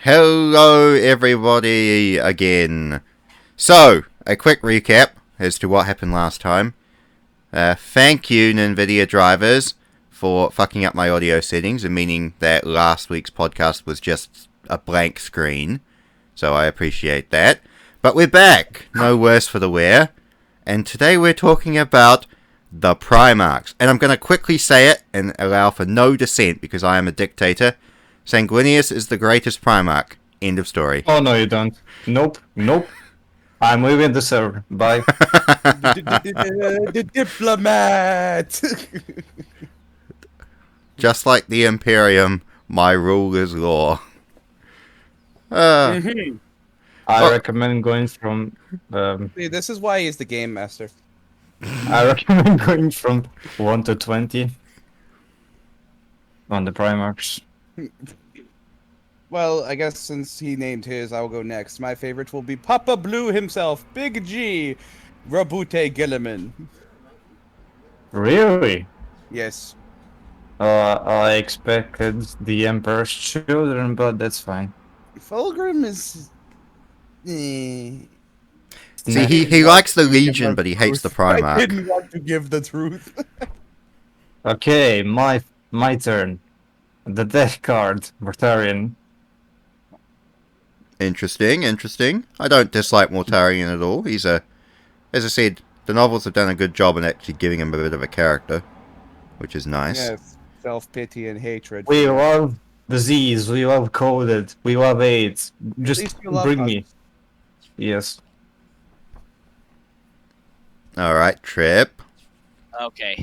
Hello everybody again. So, a quick recap as to what happened last time. Thank you NVIDIA drivers for fucking up my audio settings and meaning that last week's podcast was just a blank screen. So I appreciate that. But we're back, no worse for the wear. And today we're talking about the Primarchs. And I'm going to quickly say it and allow for no dissent because I am a dictator. Sanguinius is the greatest Primarch. End of story. Oh, no, you don't. Nope. I'm leaving the server. Bye. The diplomat! Just like the Imperium, my rule is law. Mm-hmm. I recommend going from... See, this is why he's the game master. I recommend going from 1 to 20 on the Primarchs. Well, I guess since he named his, I will go next. My favorite will be Papa Blue himself, Big G, Rabute Gilliman. Really? Yes. I expected the Emperor's Children, but that's fine. Fulgrim is... See, he likes the Legion, but he hates the Primarch. I didn't want to give the truth. Okay, my turn. The Death card, Mortarion. Interesting. I don't dislike Mortarion at all. He's as I said, the novels have done a good job in actually giving him a bit of a character, which is nice. Yes, self-pity and hatred. We love disease, we love coded, we love AIDS. Just bring me. Yes. Alright, Trip. Okay,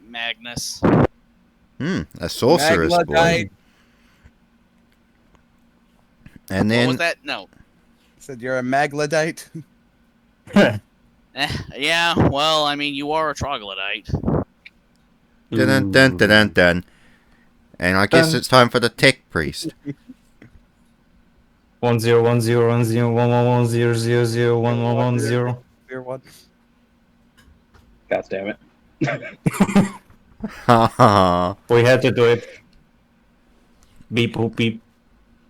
Magnus. A sorceress boy. And then... What was that? No. Said you're a Maglodite? Yeah, well, I mean, you are a troglodyte. Dun. And I guess it's time for the Tech Priest. 1010101110001110. God damn it. We had to do it. Beep boop beep.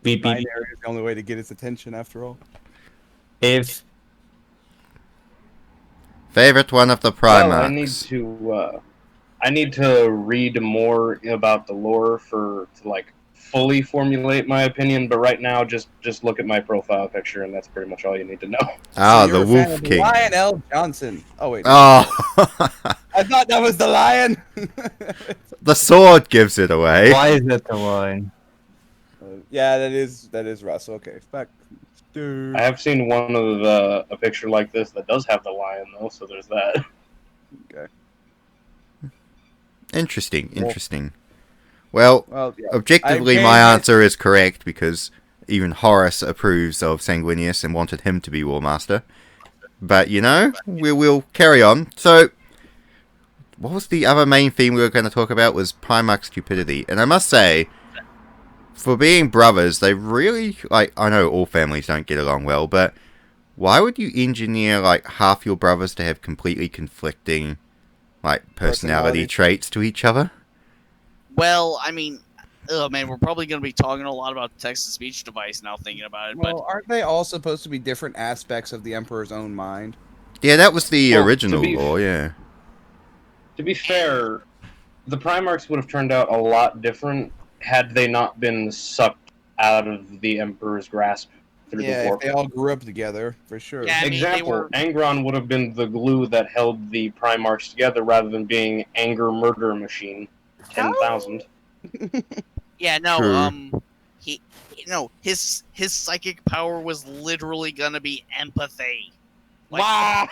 Beep beep. Binary is the only way to get his attention after all. If Favorite one of the Primarchs. Well, I need to read more about the lore to like fully formulate my opinion, but right now just look at my profile picture and that's pretty much all you need to know. Ah, So the you're a fan Wolf of King. Lionel Johnson. Oh wait. Oh, I thought that was the lion. the sword gives it away. why is that the line? Yeah, that is Russ. Okay, back. I have seen one of a picture like this that does have the lion though, so there's that. Okay. Interesting. Well, Yeah. objectively, my answer is correct because even Horace approves of Sanguinius and wanted him to be War Master. But you know, we will carry on. So, what was the other main theme we were going to talk about? Was Primarch stupidity, and I must say, for being brothers, they really like. I know all families don't get along well, but why would you engineer like half your brothers to have completely conflicting, like personality traits to each other? Well, I mean, oh man, we're probably going to be talking a lot about the text-to-speech device now thinking about it, Well, aren't they all supposed to be different aspects of the Emperor's own mind? Yeah, that was the Well, original law. Yeah. To be fair, the Primarchs would have turned out a lot different had they not been sucked out of the Emperor's grasp through the Yeah, if warp. they all grew up together, for sure. Yeah, I mean, Example, Angron would have been the glue that held the Primarchs together rather than being anger murder machine. 10,000. Yeah, no, True. his psychic power was literally gonna be empathy. Like, Wow!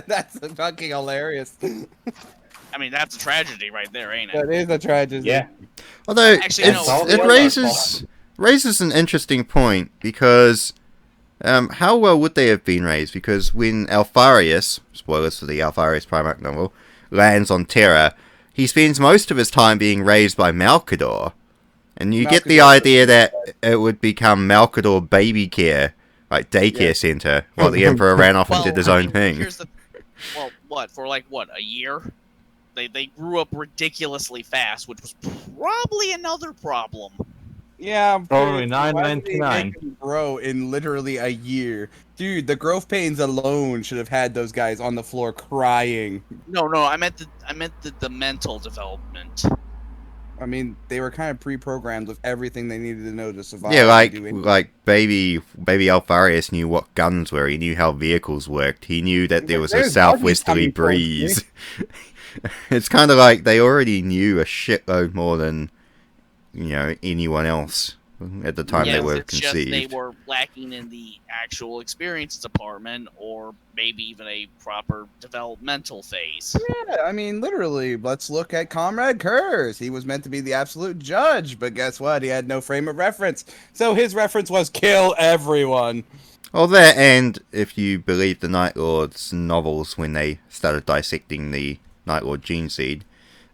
That's fucking hilarious. I mean, that's a tragedy right there, ain't it? That is a tragedy. Yeah. Although Actually, no. it raises an interesting point because how well would they have been raised? Because when Alfarius, spoilers for the Alfarius Primarch novel, lands on Terra, he spends most of his time being raised by Malkador. And you get the idea that it would become Malkador Baby Care, like daycare center, while the Emperor ran off and did his own thing. For a year? They grew up ridiculously fast, which was probably another problem. Yeah, I'm Probably pretty- why would they 9.99. make them grow in literally a year? Dude, the growth pains alone should have had those guys on the floor crying. No, I meant the mental development. I mean, they were kind of pre-programmed with everything they needed to know to survive. Yeah, and do anything. like baby Alfarius knew what guns were. He knew how vehicles worked. He knew that there was a There's southwesterly buggies coming breeze. It's kind of like they already knew a shitload more than anyone else at the time they Yes, were it's just conceived. they were lacking in the actual experience department, or maybe even a proper developmental phase. Yeah, I mean, literally, let's look at Comrade Kurz. He was meant to be the absolute judge, but guess what? He had no frame of reference. So his reference was kill everyone. Well, there, and if you believe the Night Lord's novels when they started dissecting the Night Lord gene seed,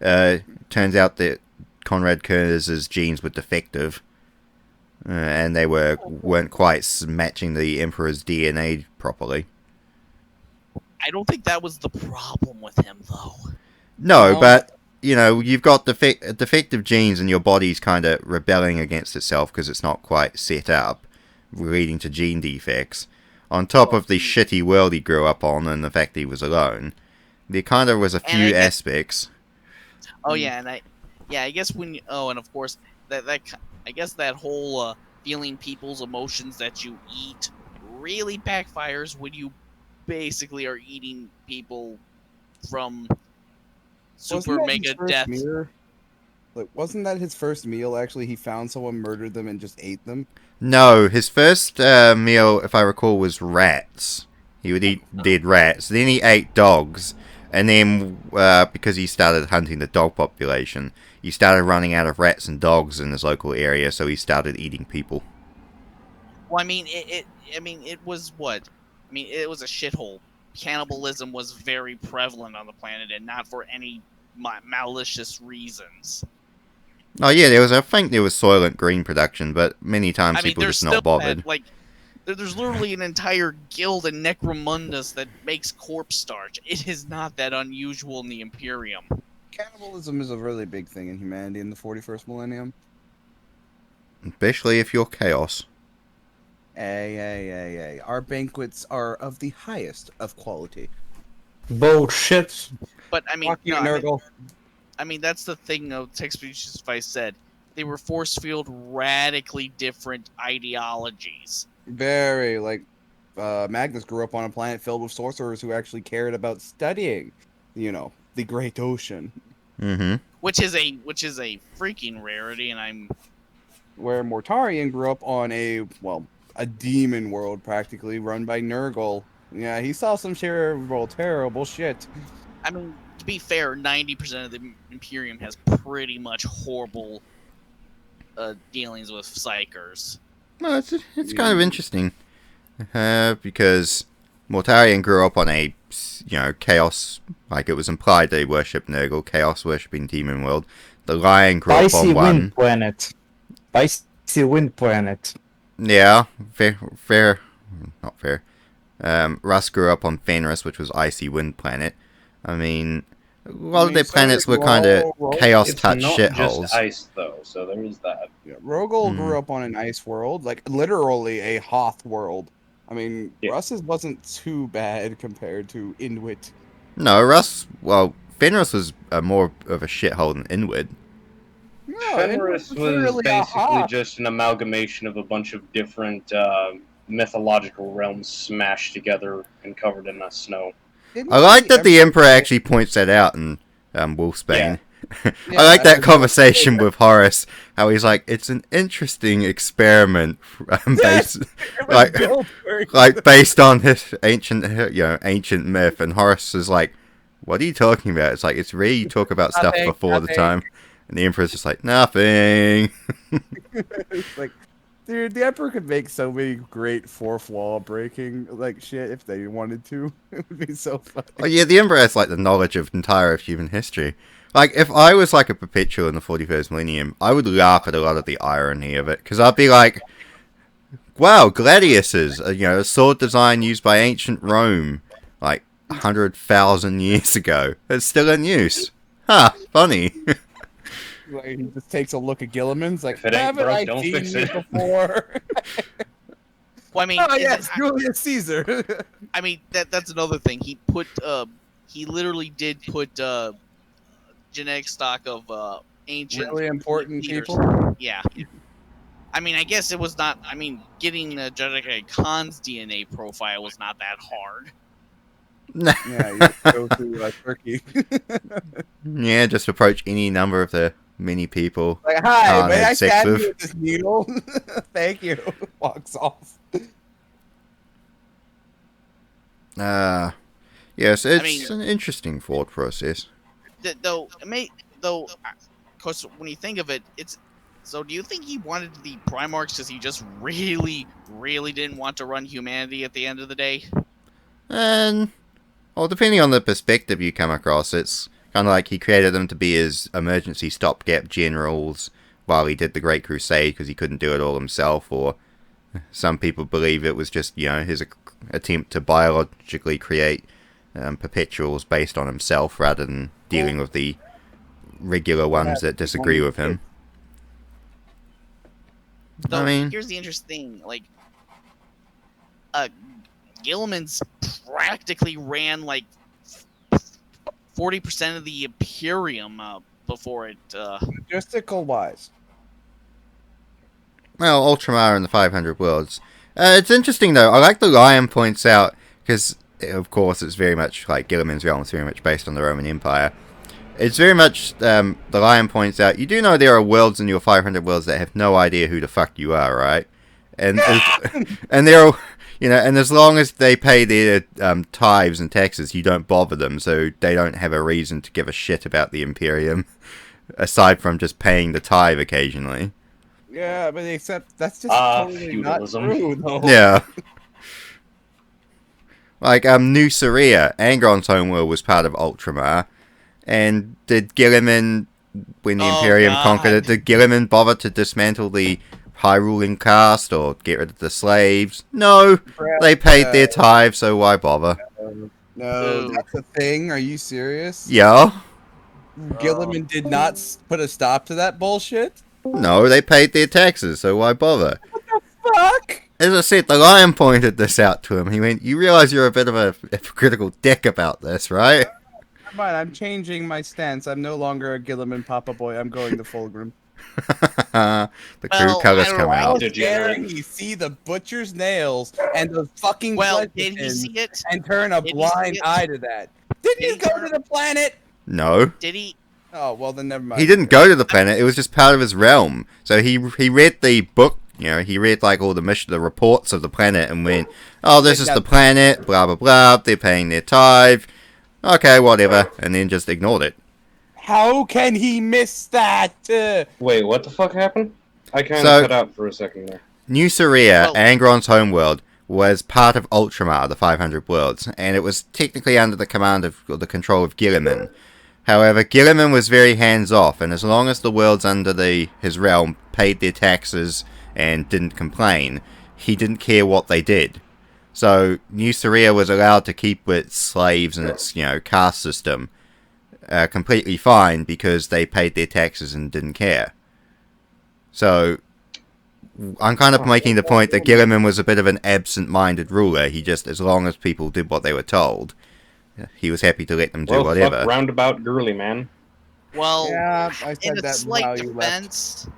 turns out that Conrad Kurz's genes were defective, and they weren't quite matching the Emperor's DNA properly. I don't think that was the problem with him, though. No, No. but you've got defective genes, and your body's kind of rebelling against itself because it's not quite set up, leading to gene defects. On top of the shitty world he grew up on, and the fact that he was alone, there kind of was a And few I guess- aspects. Oh yeah, and I guess and of course I guess that whole feeling people's emotions that you eat really backfires when you basically are eating people from super Wasn't that mega his first death. meal? Like, wasn't that his first meal? Actually, he found someone, murdered them, and just ate them. No, his first meal, if I recall, was rats. He would eat dead rats. Then he ate dogs. And then, because he started hunting the dog population, he started running out of rats and dogs in his local area, so he started eating people. Well, I mean, it was what? I mean, it was a shithole. Cannibalism was very prevalent on the planet, and not for any malicious reasons. Oh yeah, I think there was Soylent Green production, but many times I mean, people there's just still not bothered. there's literally an entire guild in Necromundus that makes corpse starch. It is not that unusual in the Imperium. Cannibalism is a really big thing in humanity in the 41st millennium. Especially if you're Chaos. Hey. Our banquets are of the highest of quality. Bullshit. But I mean, Fuck you, no, Nurgle. I mean that's the thing. Though, Text Speech Device said they were force-field radically different ideologies. Very, like, Magnus grew up on a planet filled with sorcerers who actually cared about studying, the Great Ocean. Mm-hmm. Which is a freaking rarity, and I'm Where Mortarion grew up on a demon world practically run by Nurgle. Yeah, he saw some terrible shit. I mean, to be fair, 90% of the Imperium has pretty much horrible dealings with psychers. No, it's kind of interesting, because Mortarion grew up on a Chaos, like it was implied they worshipped Nurgle, Chaos worshipping Demon World. The Lion grew up Icy on one. wind planet. Icy wind planet. Yeah, fair, not fair. Russ grew up on Fenris, which was Icy Wind Planet. I mean, a lot of their so planets did were kind of Rogel. chaos It's touch not shitholes. just ice though, so there is that. Yeah, Rogel grew up on an ice world, like literally a Hoth world. I mean, Yeah. Russ's wasn't too bad compared to Inuit. No, Fenris was more of a shithole than Inward. No, Fenris was literally a basically Hoth. just an amalgamation of a bunch of different mythological realms smashed together and covered in snow. Didn't I like that the ever- Emperor actually points that out in Wolfsbane. Yeah, I like that I- conversation with Horace, how he's like, it's an interesting experiment based, like, based on his ancient myth, and Horace is like, what are you talking about? It's like, it's really you talk about stuff Nothing, before the nothing. time, and the Emperor's just like, nothing. It's like, dude, the Emperor could make so many great fourth wall breaking shit if they wanted to. It would be so funny. Oh yeah, the Emperor has like the knowledge of entire of human history. Like, if I was like a perpetual in the 41st millennium, I would laugh at a lot of the irony of it, because I'd be like, wow, gladiuses, a sword design used by ancient Rome, like 100,000 years ago. It's still in use. Huh, funny. Like, he just takes a look at Gilliman's like, If it ain't haven't broke, I don't seen fix you it." before? Well, I mean, Oh yes, Julius Caesar. I mean that's another thing. He literally did put genetic stock of ancient Really important leaders. people. Yeah. I mean, I guess it was not. I mean, getting Jedediah Khan's DNA profile was not that hard. Yeah, you just go to Turkey. Yeah, just approach any number of the many people. Like, hi, Khan may had I sex stab with. you with this needle? Thank you. Walks off. Yes, it's mean- an interesting thought process. Though, of course, when you think of it, it's. So, do you think he wanted the Primarchs because he just really, really didn't want to run humanity at the end of the day? And, well, depending on the perspective you come across, it's kind of like he created them to be his emergency stopgap generals while he did the Great Crusade because he couldn't do it all himself, or some people believe it was just, his attempt to biologically create perpetuals based on himself rather than dealing with the regular ones that disagree with him. So, I mean, here's the interesting thing. Like, Gilliman's practically ran, 40% of the Imperium before it. Logistical wise. well, Ultramar and the 500 Worlds. It's interesting, though. I like the Lion points out, because, of course, it's very much like Gilliman's realm is very much based on the Roman Empire. It's very much, the Lion points out, you do know there are worlds in your 500 Worlds that have no idea who the fuck you are, right? And and they're, and as long as they pay their tithes and taxes, you don't bother them, so they don't have a reason to give a shit about the Imperium, aside from just paying the tithe occasionally. Yeah, but except that's just totally feudalism. not true, though. Yeah. Like, New Saria, Angron's homeworld, was part of Ultramar. And did Gilliman, when the Imperium conquered it, did Gilliman bother to dismantle the high ruling caste or get rid of the slaves? No. They paid their tithe, so why bother? No, that's a thing. Are you serious? Yeah. Gilliman did not put a stop to that bullshit? No, they paid their taxes, so why bother? Fuck! As I said, the Lion pointed this out to him. He went, you realize you're a bit of a hypocritical dick about this, right? Never mind, I'm changing my stance. I'm no longer a Gilliman Papa Boy. I'm going to Fulgrim. The true Well, colors I don't come know. How out. dare he see the butcher's nails and those fucking Well, flesh did he pins see it? and turn a Did he see blind it? eye to that? Didn't Did you he go turn- to the planet? No. Did he? Oh, well then never mind. He didn't go to the planet. It was just part of his realm. So he read the book. He read all the reports of the planet and went, "Oh, this is the planet. Blah blah blah. They're paying their tithe. Okay, whatever," and then just ignored it. How can he miss that? Wait, what the fuck happened? I kind So- of cut out for a second there. New Saria, Well- Angron's homeworld, was part of Ultramar, the 500 Worlds, and it was technically under the command of or the control of Gilliman. However, Gilliman was very hands-off, and as long as the worlds under his realm paid their taxes and didn't complain, he didn't care what they did. So, New Saria was allowed to keep its slaves and its, caste system completely fine because they paid their taxes and didn't care. So, I'm kind of making the point that Gilliman was a bit of an absent-minded ruler. He just, as long as people did what they were told, he was happy to let them do Well, whatever. fuck roundabout girly, man. Well, Yeah, I in said a that slight while you left. defense,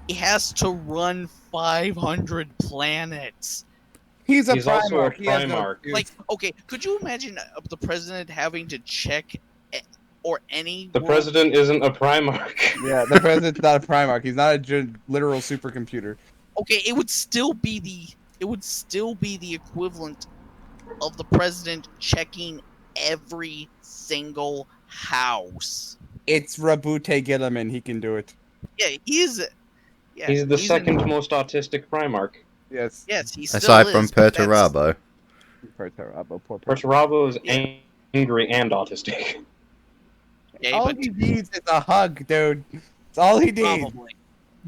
he has to run 500 planets. He's a He's also a Primarch. He has no Primarch. excuse. Like, okay, could you imagine the president having to check or any The world- president isn't a Primarch. Yeah, the president's not a Primarch. He's not a literal supercomputer. Okay, it would still be the equivalent of the president checking every single house. It's Rabute Gilliman. He can do it. Yeah, he is. Yeah, He's the an- second most autistic Primarch. Yes. Yes, he still Aside is. from but that's- Perturabo. Poor Perturabo is angry and autistic. Yeah, All but he needs is a hug, dude. That's all he needs.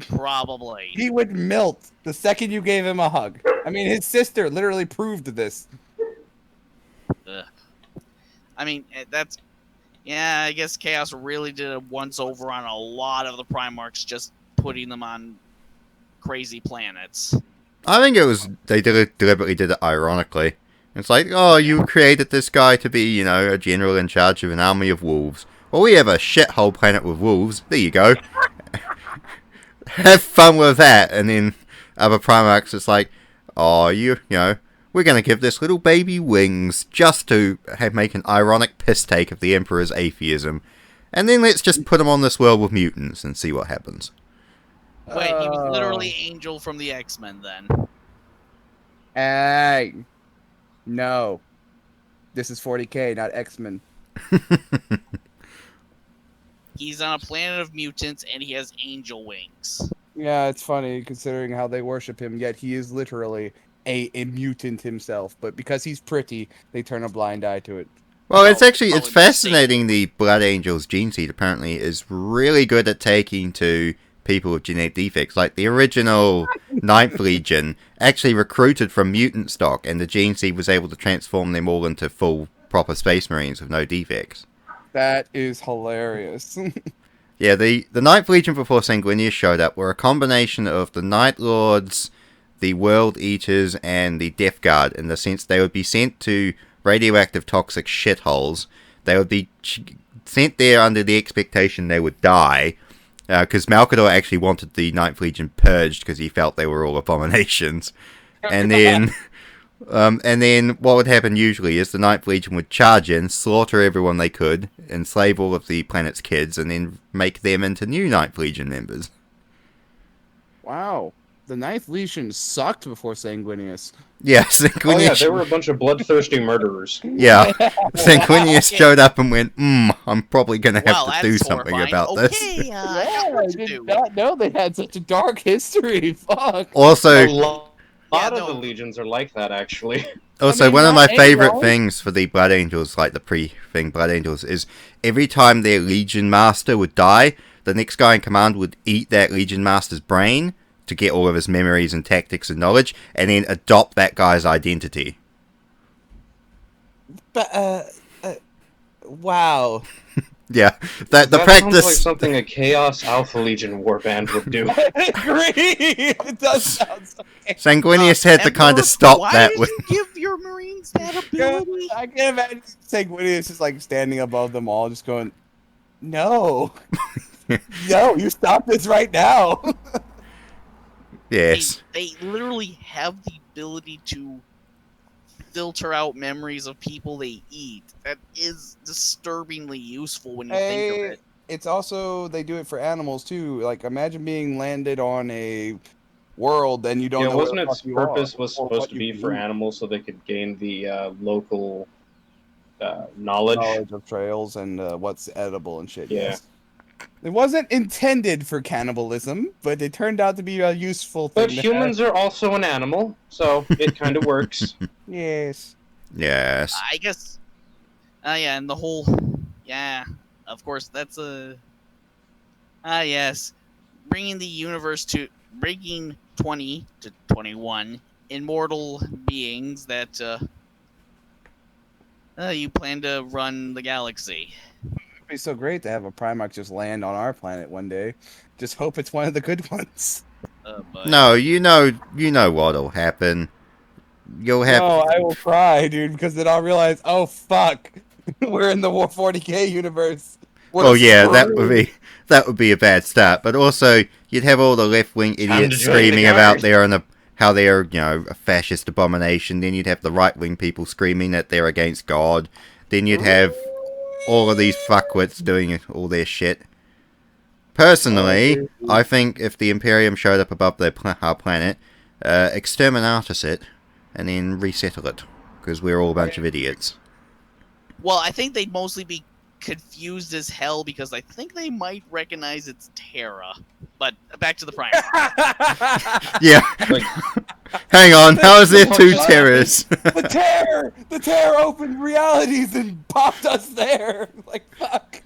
Probably. He would melt the second you gave him a hug. I mean, his sister literally proved this. I mean, that's Yeah, I guess Chaos really did a once-over on a lot of the Primarchs, just putting them on crazy planets. I think it was they deliberately did it ironically. It's like, oh, you created this guy to be, you know, a general in charge of an army of wolves. Well, we have a shithole planet with wolves. There you go. Have fun with that. And then other Primarchs, it's like, oh, you know, we're going to give this little baby wings just to make an ironic piss take of the Emperor's atheism. And then let's just put him on this world with mutants and see what happens. Wait, he was literally Angel from the X-Men then. Hey. No. This is 40K, not X-Men. He's on a planet of mutants, and he has angel wings. Yeah, it's funny considering how they worship him, yet he is literally a mutant himself. But because he's pretty, they turn a blind eye to it. Well, it's actually, probably it's fascinating the Blood Angel's gene seed apparently is really good at taking to people with genetic defects. Like, the original Ninth Legion actually recruited from mutant stock, and the gene seed was able to transform them all into full, proper Space Marines with no defects. That is hilarious. Yeah, the Ninth Legion before Sanguinius showed up were a combination of the Night Lords, the World Eaters, and the Death Guard, in the sense they would be sent to radioactive toxic shitholes. They would be sent there under the expectation they would die, because Malkador actually wanted the Ninth Legion purged because he felt they were all abominations. And then what would happen usually is the Ninth Legion would charge in, slaughter everyone they could, enslave all of the planet's kids, and then make them into new Ninth Legion members. Wow. The Ninth Legion sucked before Sanguinius. Yeah, Oh yeah, they were a bunch of bloodthirsty murderers. Yeah, Sanguinius showed up and went, I'm probably going to have to do that's something horrifying. about this. Okay, I Yeah, got what I to did do. not know they had such a dark history. Fuck. Also, A lot Yeah, of no. the legions are like that, actually. Also, I mean, one of not my favorite anyone. things for the Blood Angels, like the pre-thing Blood Angels, is every time their Legion Master would die, the next guy in command would eat that Legion Master's brain to get all of his memories and tactics and knowledge, and then adopt that guy's identity. But, wow. Yeah, the That sounds practice... like something a Chaos Alpha Legion warband would do. I agree. It does sound so. Sanguinius had to kind Emperor, of stop why that did with... you give your Marines that ability? I can imagine Sanguinius just like standing above them all, just going, "No, no, you stop this right now." Yes. They literally have the ability to filter out memories of people they eat. That is disturbingly useful when you think of it. It's also they do it for animals too. Like imagine being landed on a world and you don't Yeah, know where wasn't the its fuck you purpose are, was or supposed what to you be can for eat. animals so they could gain the local knowledge? Knowledge of trails and what's edible and shit. Yeah. Yes. It wasn't intended for cannibalism, but it turned out to be a useful thing. But humans are also an animal, so it kind of works. Yes. Yes. I guess. Yeah, and the whole. Yeah, of course, that's a. Yes. Bringing the universe to. Bringing 20 to 21 immortal beings that. You plan to run the galaxy. It'd be so great to have a Primarch just land on our planet one day. Just hope it's one of the good ones. But No, you know what'll happen. You'll have... No, I will cry, dude, because then I'll realize, oh fuck, we're in the War 40K universe. We're Oh yeah, screwed. that would be a bad start. But also, you'd have all the left-wing to idiots join screaming the about guard. they're how they're, a fascist abomination. Then you'd have the right-wing people screaming that they're against God. Then you'd have all of these fuckwits doing all their shit. Personally, I think if the Imperium showed up above our planet, exterminatus it, and then resettle it. Because we're all a bunch of idiots. Well, I think they'd mostly be confused as hell because I think they might recognize it's Terra. But back to the Primarch. Yeah. Like, Hang on, how is there two What? terrors? The terror opened realities and popped us there. Like fuck.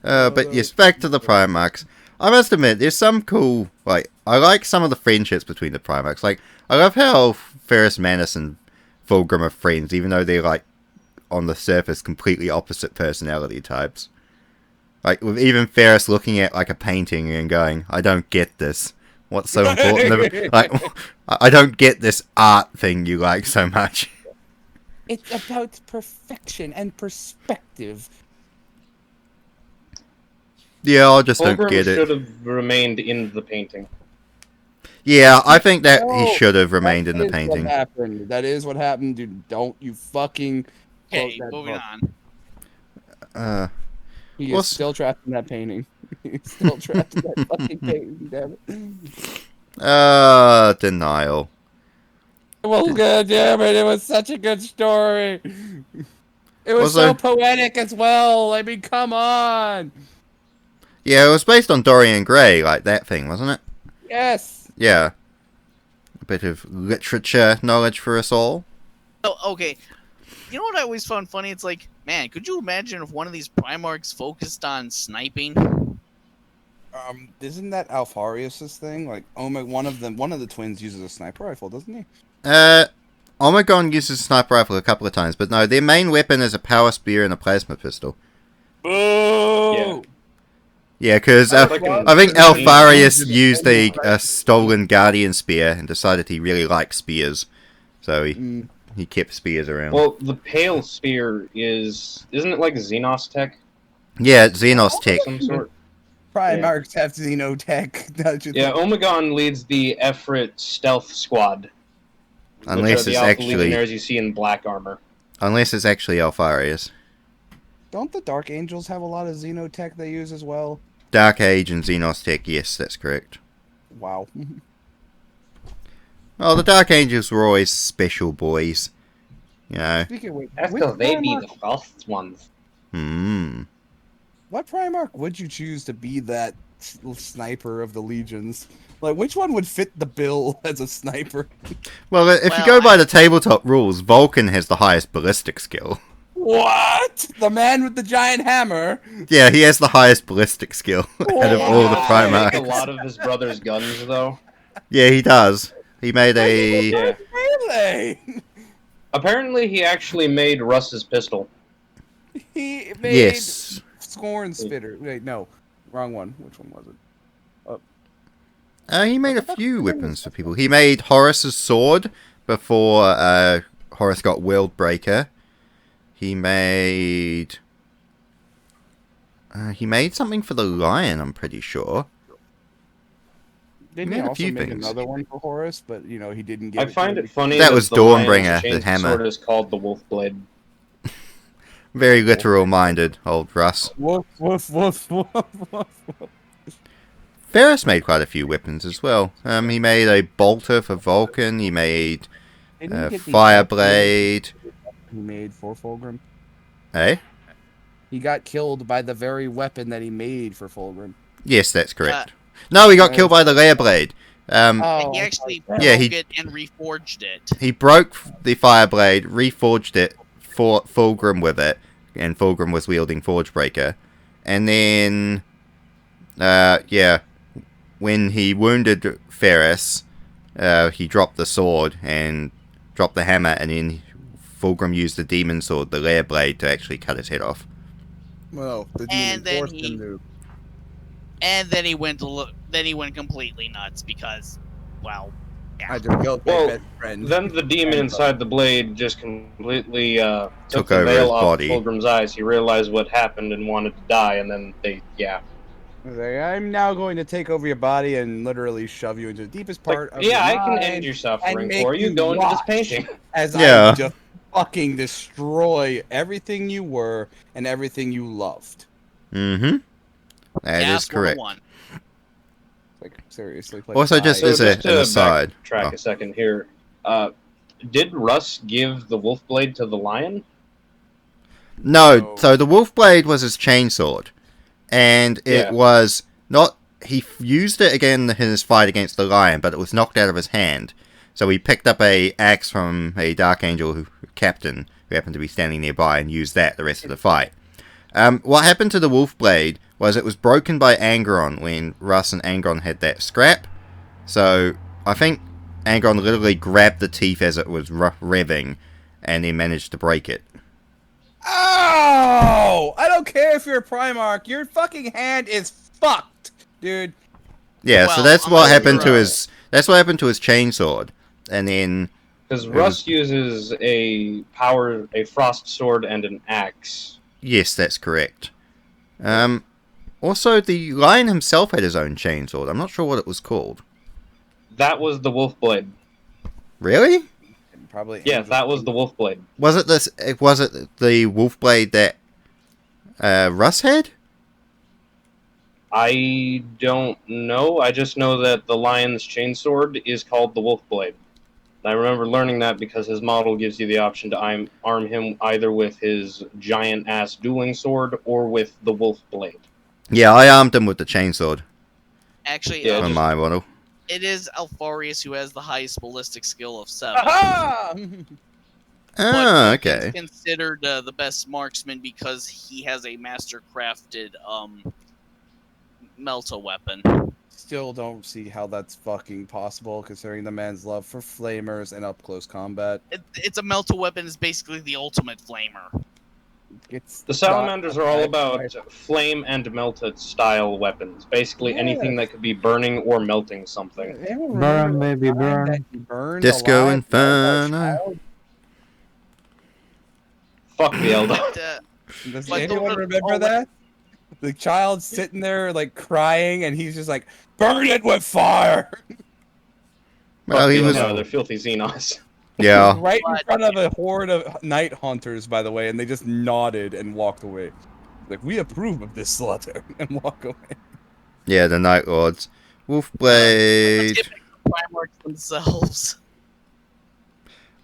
But yes, back to the Primarchs. I must admit, there's some cool, I like some of the friendships between the Primarchs. Like, I love how Ferrus Manus and Fulgrim are friends, even though they're, on the surface, completely opposite personality types. Like, with even Ferris looking at, like, a painting and going, I don't get this. What's so important? Like, I don't get this art thing you like so much. It's about perfection and perspective. Yeah, I just don't Fulgrim get it. should have remained in the painting. Yeah, I think that No, he should have remained in the That is painting. what happened. That is what happened, dude. Don't you fucking... Okay, quote that moving book. on. He Well, is still trapped in that painting. He's still trapped in that fucking painting, damn it. Denial. Well, god damn it, it was such a good story. It was so Also- poetic as well. I mean, come on. Yeah, it was based on Dorian Gray, like that thing, wasn't it? Yes. Yeah. A bit of literature knowledge for us all. Oh, okay. You know what I always found funny? It's like, man, could you imagine if one of these Primarchs focused on sniping? Isn't that Alfarius's thing? Like, one of the twins uses a sniper rifle, doesn't he? Omegon uses a sniper rifle a couple of times, but no, their main weapon is a power spear and a plasma pistol. Boo! Yeah, because I think Alfarius used a stolen Guardian spear and decided he really liked spears. So he kept spears around. Well, the pale spear isn't it like Xenos tech Yeah, Xenos tech. of some sort? Primarchs have Xenotech. Don't you Yeah, think? Omegon leads the Efrit stealth squad. Unless which are the it's Alpha actually Legionnaires you see in black armor. Alfarius. Don't the Dark Angels have a lot of Xenotech they use as well? Dark Age and Xenos tech, yes, that's correct. Wow. Oh, the Dark Angels were always special boys. You know. Speaking of which, That's which because they be Primarch- the first ones. What Primarch would you choose to be that sniper of the legions? Like, which one would fit the bill as a sniper? Well, if you Well, go by the tabletop rules, Vulcan has the highest ballistic skill. What? The man with the giant hammer? Yeah, he has the highest ballistic skill out of all the Does he make Primarchs. a lot of his brother's guns, though. Yeah, he does. He made a... Yeah. Really? Apparently, he actually made Russ's pistol. He made Yes. Scorn Spitter. Wait, no. Wrong one. Which one was it? He made a few weapons for people. He made Horus's sword before Horus got Worldbreaker. He made something for the lion, I'm pretty sure. Didn't He he made a also few make things. another one for Horus? But, you know, he didn't get I find it funny That was the Dawnbringer, Lion's the chainsaw hammer. sword is called the Wolf Blade. Very literal-minded, old Russ. Woof, woof, woof, woof, woof. Ferris made quite a few weapons as well. He made a bolter for Vulcan. He made Didn't he get the Fireblade. he made for Fulgrim? Eh? He got killed by the very weapon that he made for Fulgrim. Yes, that's correct. No, he got killed by the Lair Blade. Oh, He actually Yeah, broke he- it and reforged it. He broke the Fireblade, reforged it, fought Fulgrim with it, and Fulgrim was wielding Forgebreaker. And then, when he wounded Ferris, he dropped the sword and dropped the hammer, and then Fulgrim used the demon sword, the Lair Blade, to actually cut his head off. well, the And demon then forced he- him to. And then he went then he went completely nuts because, well, I just killed my Well, best friend. Then the demon inside the blade just completely Took took the over veil his off body. Fulgrim's eyes. He realized what happened and wanted to die, and then I'm now going to take over your body and literally shove you into the deepest part of yeah, your I can mind end your suffering and make for you. you Go into this watch. painting. as Yeah. I just fucking destroy everything you were and everything you loved. Mm-hmm. That is Gas correct. 101. Like, seriously. Like, Also, just I- as So a- just an to aside. backtrack Oh. a second here. Did Russ give the wolf blade to the lion? No, No. so the Wolf Blade was his chainsword. And it Yeah. was not... He used it again in his fight against the lion, but it was knocked out of his hand. So he picked up a axe from a Dark Angel captain who happened to be standing nearby and used that the rest of the fight. What happened to the Wolf Blade was it was broken by Angron when Russ and Angron had that scrap. So I think Angron literally grabbed the teeth as it was revving and then managed to break it. Oh! I don't care if you're a Primarch. Your fucking hand is fucked, dude. Yeah, so Well, that's what unless happened to you're, his. That's what happened to his chainsword, and then Because It Russ uses a frost sword and an axe. yes, that's correct. Also, the lion himself had his own chainsword. I'm not sure what it was called. That was the wolf blade. Really? Probably. Yeah, Angel that was the wolf blade. Was it this? Was it the wolf blade that Russ had? I don't know. I just know that the lion's chainsword is called the wolf blade. I remember learning that because his model gives you the option to arm him either with his giant ass dueling sword or with the wolf blade. Yeah, I armed him with the chainsword actually, Yeah, for just- my model. it is Alfarius who has the highest ballistic skill of 7. Aha! Ah, But okay. he's considered the best marksman because he has a master crafted melta weapon. Still don't see how that's fucking possible, considering the man's love for flamers and up close combat. It's a melta weapon is basically the ultimate flamer. It's The salamanders are all not- about flame and melted style weapons. Basically Yeah. anything that could be burning or melting something. Anyone Burn, remember the baby, time burn. that you burned Disco alive by a Inferno. child? Fuck the Elder. But, Does Like, anyone the- remember oh, that? The child sitting there like crying, and he's just like, "Burn it with fire!" Well, Fuck he the was. Elder, they're filthy Xenos. Yeah. Right in But- front of a horde of night hunters, by the way, and they just nodded and walked away. Like, we approve of this slaughter, and walk away. Yeah, the Night Lords. let's Wolfblade. get back to Primarchs themselves.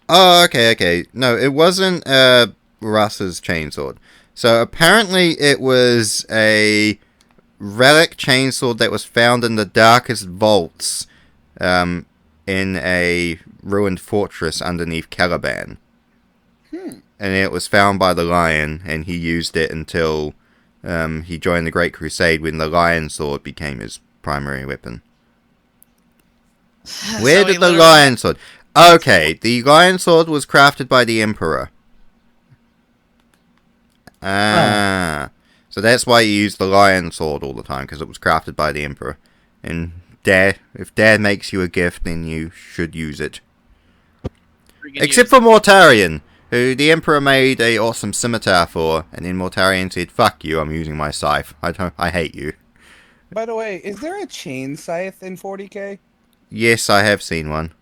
Oh, okay. No, it wasn't Russ's chainsword. So apparently it was a relic chainsword that was found in the darkest vaults in a ruined fortress underneath Caliban. And it was found by the lion, and he used it until he joined the Great Crusade when the lion sword became his primary weapon. Where So he did the literally- lion sword? Okay, the lion sword was crafted by the Emperor. Ah. So that's why you use the lion sword all the time, because it was crafted by the Emperor. And if Dad makes you a gift, then you should use it. freaking Except for Mortarion, who the Emperor made a awesome scimitar for, and then Mortarion said, "Fuck you, I'm using my scythe. I hate you." By the way, is there a chain scythe in 40k? Yes, I have seen one.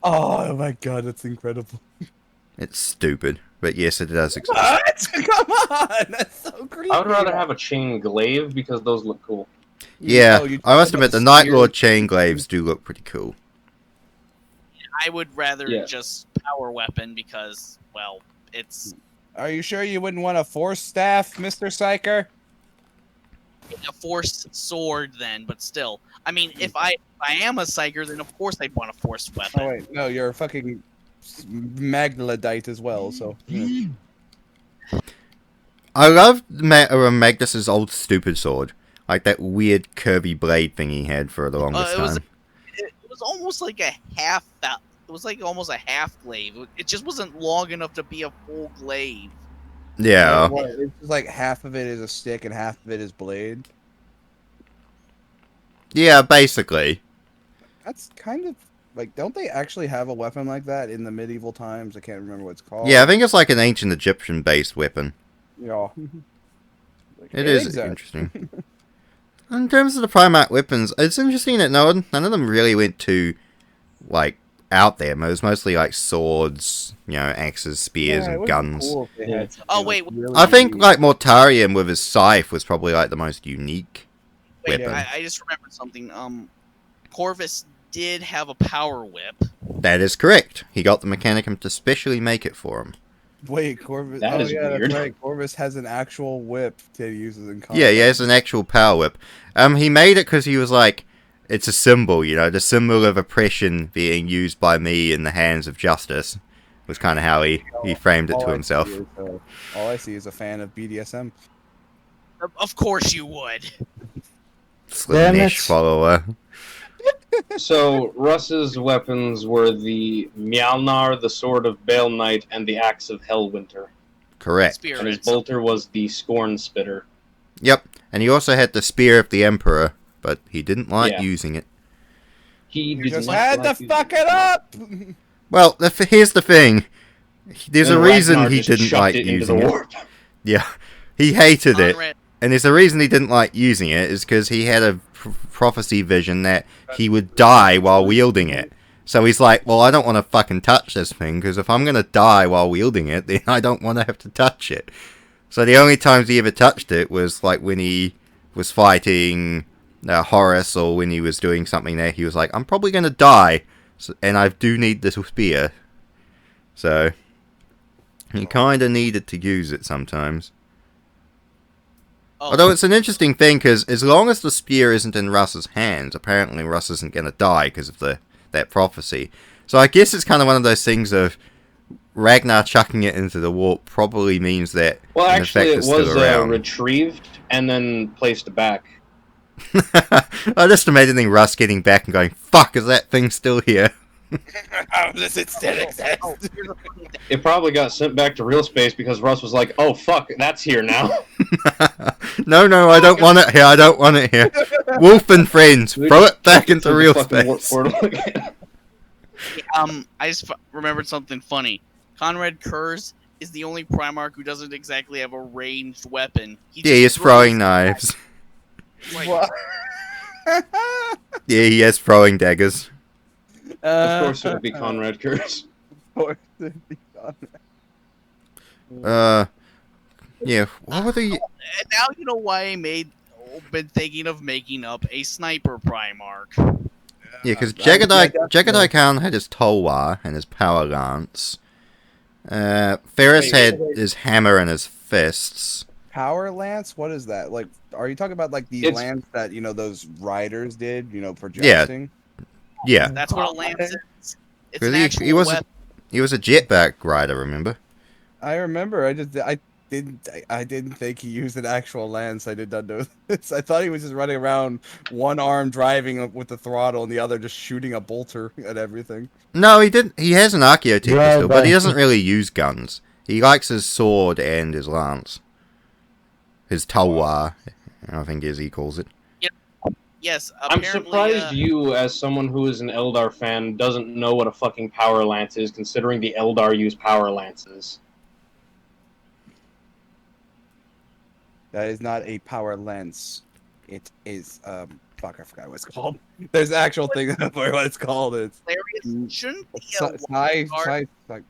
Oh my god, that's incredible. It's stupid, but yes, it does exist. What? Come on, that's so creepy. I would rather have a chain glaive because those look cool. Yeah, Oh, you I must talking admit, the about Night spear? Lord chain glaives do look pretty cool. I would rather Yeah. just power weapon because, well, it's Are you sure you wouldn't want a force staff, Mr. Psyker? a forced sword then, but still. I mean, if I am a psyker, then of course I'd want a forced weapon. Oh wait, no, you're a fucking Magdalite as well, so. yeah. I love Magnus's old stupid sword. Like that weird curvy blade thing he had for the longest it was- time. It was almost like a half. It was like almost a half glaive. It just wasn't long enough to be a full glaive. Yeah. What, it's just like half of it is a stick and half of it is blade. Yeah, basically. That's kind of like, don't they actually have a weapon like that in the medieval times? I can't remember what it's called. Yeah, I think it's like an ancient Egyptian based weapon. Yeah. Like, It hey, is exact. interesting. In terms of the Primarch weapons, it's interesting that none of them really went too, like, out there. It was mostly like swords, axes, spears, Yeah, it and would be guns. cool if they Yeah. had something, Oh, like, wait, really I think unique. like Mortarion with his scythe was probably like the most unique Wait, weapon. I just remembered something. Corvus did have a power whip. That is correct. He got the Mechanicum to specially make it for him. Wait, Corvus. That oh is yeah, weird. that's right. Corvus has an actual whip that he uses in combat. Yeah, he has an actual power whip. He made it because he was like, it's a symbol, the symbol of oppression being used by me in the hands of justice. Was kind of how he framed it All to I himself. see is, all I see is a fan of BDSM. Of course you would. Damn Slanesh it. follower. So Russ's weapons were the Mjolnir, the Sword of Bale Knight, and the Axe of Hellwinter. Correct. Spear. And his and so- bolter was the Scorn Spitter. Yep. And he also had the Spear of the Emperor, but he didn't like Yeah. using it. He You didn't just like had to using fuck it up. Well, here's the thing. There's And a reason Ragnar he just didn't shoved like it into using the it. warp. Yeah. He hated it. Conrad, And there's a reason he didn't like using it, is because he had a prophecy vision that he would die while wielding it. So he's like, well, I don't want to fucking touch this thing, because if I'm going to die while wielding it, then I don't want to have to touch it. So the only times he ever touched it was like when he was fighting Horus, or when he was doing something there, he was like, I'm probably going to die, and I do need this spear. So he kind of needed to use it sometimes. oh, Although it's an interesting thing, because as long as the spear isn't in Russ's hands, apparently Russ isn't going to die because of that prophecy. So I guess it's kind of one of those things of Ragnar chucking it into the warp probably means that Well, in actually, effect it it's still was around. retrieved and then placed back. I just imagining Russ getting back and going, fuck, is that thing still here? How does it still exist? oh, here's a funny thing. It probably got sent back to real space because Russ was like, "Oh fuck, that's here now." No, I don't want it here, I don't want it here. Wolf and friends, throw it back into the real fucking warp space. portal again. I just remembered something funny. Conrad Kurz is the only Primarch who doesn't exactly have a ranged weapon. Yeah, just he's throws throwing knives. like, What? Yeah, he has throwing daggers. Of course, it would be Conrad Kurz. Yeah, what were the... And now you know why I been thinking of making up a sniper Primarch. Yeah, because definitely. Jagadai Khan had his Tolwa and his Power Lance. Ferris Wait, had wait. his hammer and his fists. Power lance? What is that? Like, are you talking about like the It's- lance that those riders did? For Yeah. jousting? Yeah, That's what a lance is. It's 'Cause an he actual wasn't- weapon. he was a jetpack rider, remember? I remember. I didn't think he used an actual lance. I did not know this. I thought he was just running around, one arm driving with the throttle and the other just shooting a bolter at everything. No, he didn't. He has an Archaeotech Yeah, pistol, but he but- doesn't really use guns. He likes his sword and his lance. His Tolwa, I think as he calls it. Yes, I'm apparently. surprised you, as someone who is an Eldar fan, doesn't know what a fucking power lance is, considering the Eldar use power lances. That is not a power lance. It is fuck, I forgot what it's called. There's an actual thing for what it's called. It's Hilarious. Shouldn't the like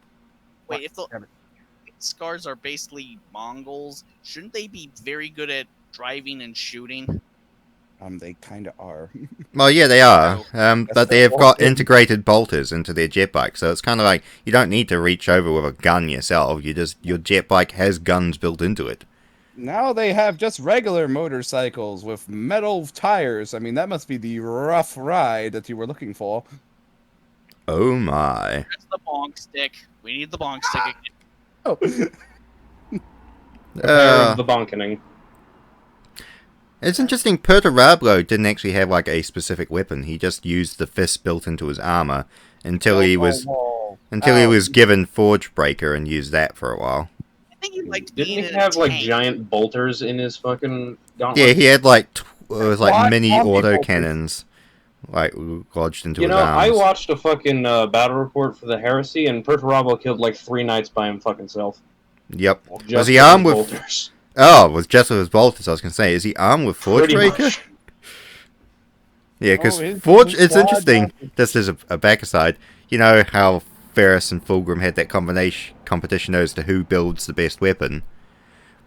wait if the Scars are basically Mongols? Shouldn't they be very good at driving and shooting? they kind of are. Well, yeah, they are. That's But the they've got awesome. integrated bolters into their jet bike, so it's kind of like you don't need to reach over with a gun yourself. Your jet bike has guns built into it. Now they have just regular motorcycles with metal tires. I mean, that must be the rough ride that you were looking for. Oh my! That's the bonk stick. We need the bonk stick again. Oh, Prepare the bonkening. It's interesting. Perturablo didn't actually have like a specific weapon. He just used the fist built into his armor until he was given Forge Breaker and used that for a while. I think he liked being Didn't he in a have like tank. giant bolters in his fucking gauntlet? Yeah, he had like it was like What? mini Zombie auto bolters. cannons like lodged into You his know, arms. I watched a fucking battle report for the Heresy, and Perturabo killed like 3 knights by him fucking self. Yep. Just Was he with armed his with? bolters. Oh, was just with his bolters. I was gonna say, is he armed with Forge Pretty Breaker? much. Yeah, because his Forge. It's squad interesting. got- Just as a back aside, you know how Ferris and Fulgrim had that competition as to who builds the best weapon.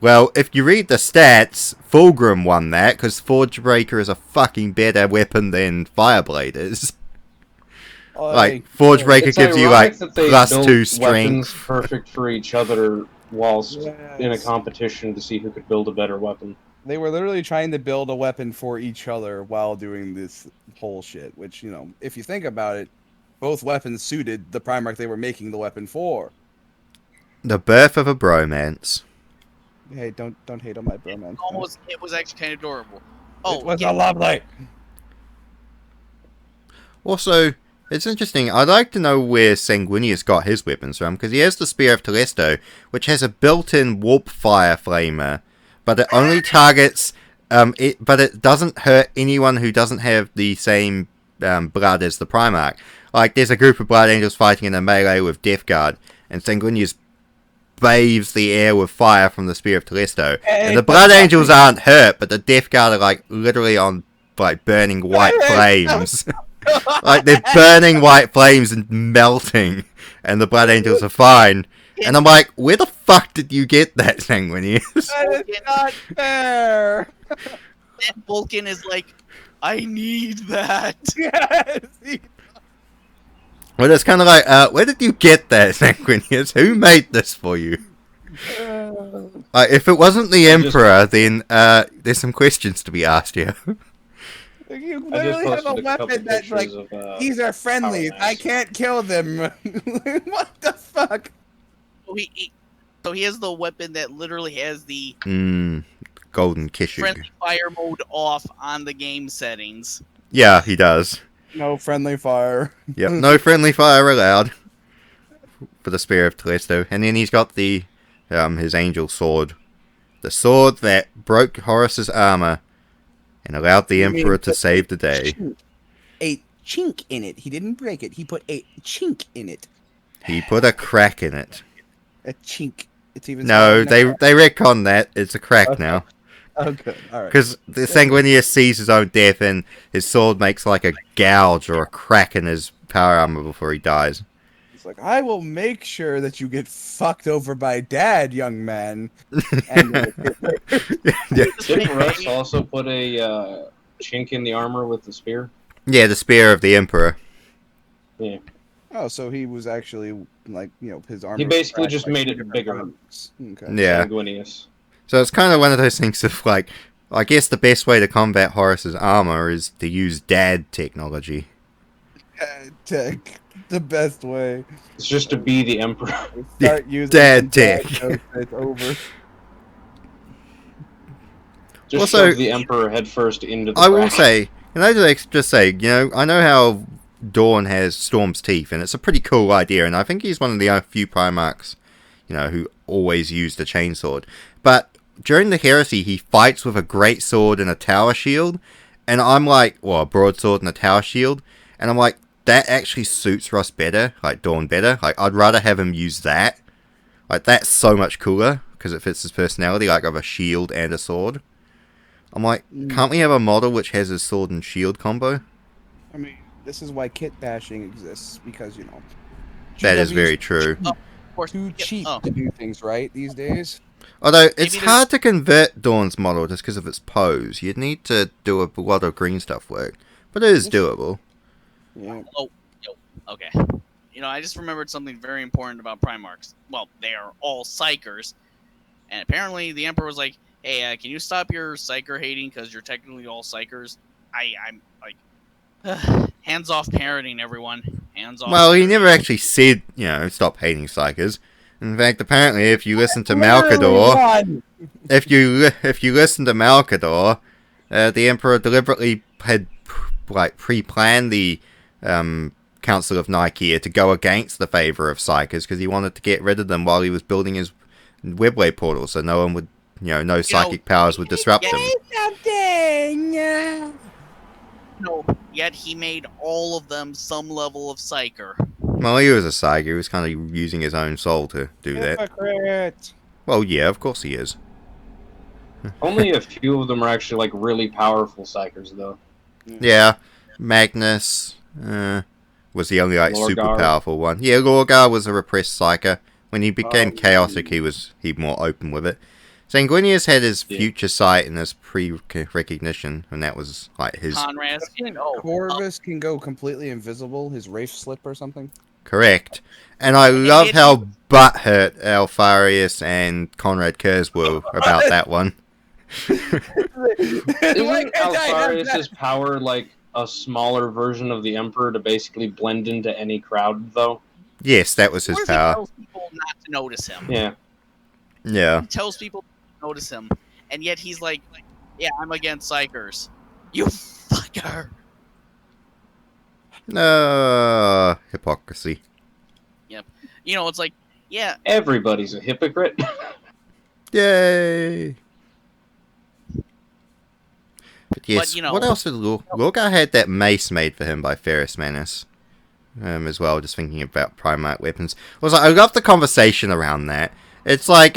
Well, if you read the stats, Fulgrim won that because Forge Breaker is a fucking better weapon than Fireblade is. Like Forge Breaker It's gives you ironic like that they plus built 2 weapons strength. perfect for each other whilst in a Yes. competition to see who could build a better weapon. They were literally trying to build a weapon for each other while doing this whole shit. Which, if you think about it, both weapons suited the Primarch they were making the weapon for. The birth of a bromance. Hey, don't hate on my bro, man. It was actually kind of adorable. Oh, it was yeah, a lovely. Also, It's interesting. I'd like to know where Sanguinius got his weapons from, because he has the Spear of Telesto, which has a built-in warp fire flamer, but it only targets, but it doesn't hurt anyone who doesn't have the same blood as the Primarch. Like, there's a group of Blood Angels fighting in a melee with Death Guard, and Sanguinius bathes the air with fire from the Spear of Telesto. And the Blood Angels aren't hurt, but the Death Guard are, like, literally on, like, burning white flames. Like, they're burning white flames and melting, and the Blood Angels are fine. And I'm like, where the fuck did you get that, Sanguinius? That is not fair. And Vulcan is like, I need that. Yes. Well, it's kind of like, where did you get that, Sanguinius? Who made this for you? If it wasn't the Emperor, then there's some questions to be asked here. You literally have a weapon that's like, these are friendlies. I can't kill them. What the fuck? So he has the weapon that literally has the Golden Kishu. friendly fire mode off on the game settings. Yeah, he does. No friendly fire. Yep, no friendly fire allowed for the Spear of Telesto. And then he's got the his angel sword. The sword that broke Horus's armor and allowed the Emperor to save the day. A chink in it. He didn't break it. He put a chink in it. He put a crack in it. A chink. It's even No, they retcon that. It's a crack now. Oh, good. All right. Because the Sanguinius sees his own death and his sword makes like a gouge or a crack in his power armor before he dies. It's like, I will make sure that you get fucked over by Dad, young man. And Yeah. Didn't Russ also put a chink in the armor with the spear? Yeah, the Spear of the Emperor. Yeah. oh, so he was actually like, his armor. He was basically cracked just by made two it different bigger. arms. Okay. Yeah. Sanguinius. So it's kind of one of those things of like, I guess the best way to combat Horus's armor is to use dad technology. Tech, the best way. It's just to be the emperor. Start using Dad some tech. dad jokes, it's over. Just Also, shove the emperor headfirst into the I will crack. say, and I just say, I know how Dawn has Storm's teeth, and it's a pretty cool idea, and I think he's one of the few Primarchs, who always used a chainsword. But during the Heresy, he fights with a great sword and a tower shield, and I'm like, a broadsword and a tower shield, and I'm like, that actually suits Russ better, like Dawn better. Like, I'd rather have him use that. Like, that's so much cooler, because it fits his personality, like, of a shield and a sword. I'm like, can't we have a model which has his sword and shield combo? I mean, this is why kit bashing exists, because, That is GW's very true. Of course, too cheap oh, to do things right these days. Although, it's Maybe hard to convert Dawn's model just because of its pose. You'd need to do a lot of green stuff work. But it is doable. Yeah. okay. I just remembered something very important about Primarchs. Well, they are all psychers, and apparently the Emperor was like, "Hey, can you stop your psyker hating? Because you're technically all psychers." I'm like, hands off parenting, everyone. Hands off. Well, he never actually said, stop hating psychers. In fact, apparently, if you listen to Malkador, if you listen to Malkador, the Emperor deliberately had pre-planned the Council of Nicaea to go against the favor of psychers because he wanted to get rid of them while he was building his Webway portal, so no one would, no psychic powers would disrupt him. No, yet he made all of them some level of psyker. Well, he was a psyker. He was kind of using his own soul to do that. Hypocrite. Well, yeah, of course he is. Only a few of them are actually like really powerful psychers, though. Yeah, Magnus was the only super Lorgar. powerful one. Yeah, Lorgar was a repressed psyker. When he became chaotic, he more open with it. Sanguinius had his future sight and his pre-recognition, and that was like his Conrad. Corvus can go completely invisible, his Wraith slip or something. correct. And I love how butthurt Alfarius and Conrad Kurz were about that one. Isn't Alfarius' power like a smaller version of the Emperor to basically blend into any crowd, though? Yes, that was his He power. tells people not to notice him. Yeah. Yeah. He tells people not to notice him, and yet he's like, "Yeah, I'm against psychers." You fucker. Hypocrisy. You know, it's like, yeah, Everybody's a hypocrite. Yay! But yes, But, you know- what else did Lorgar had that mace made for him by Ferris Manus as well, just thinking about Primarch Weapons. I love the conversation around that. It's like,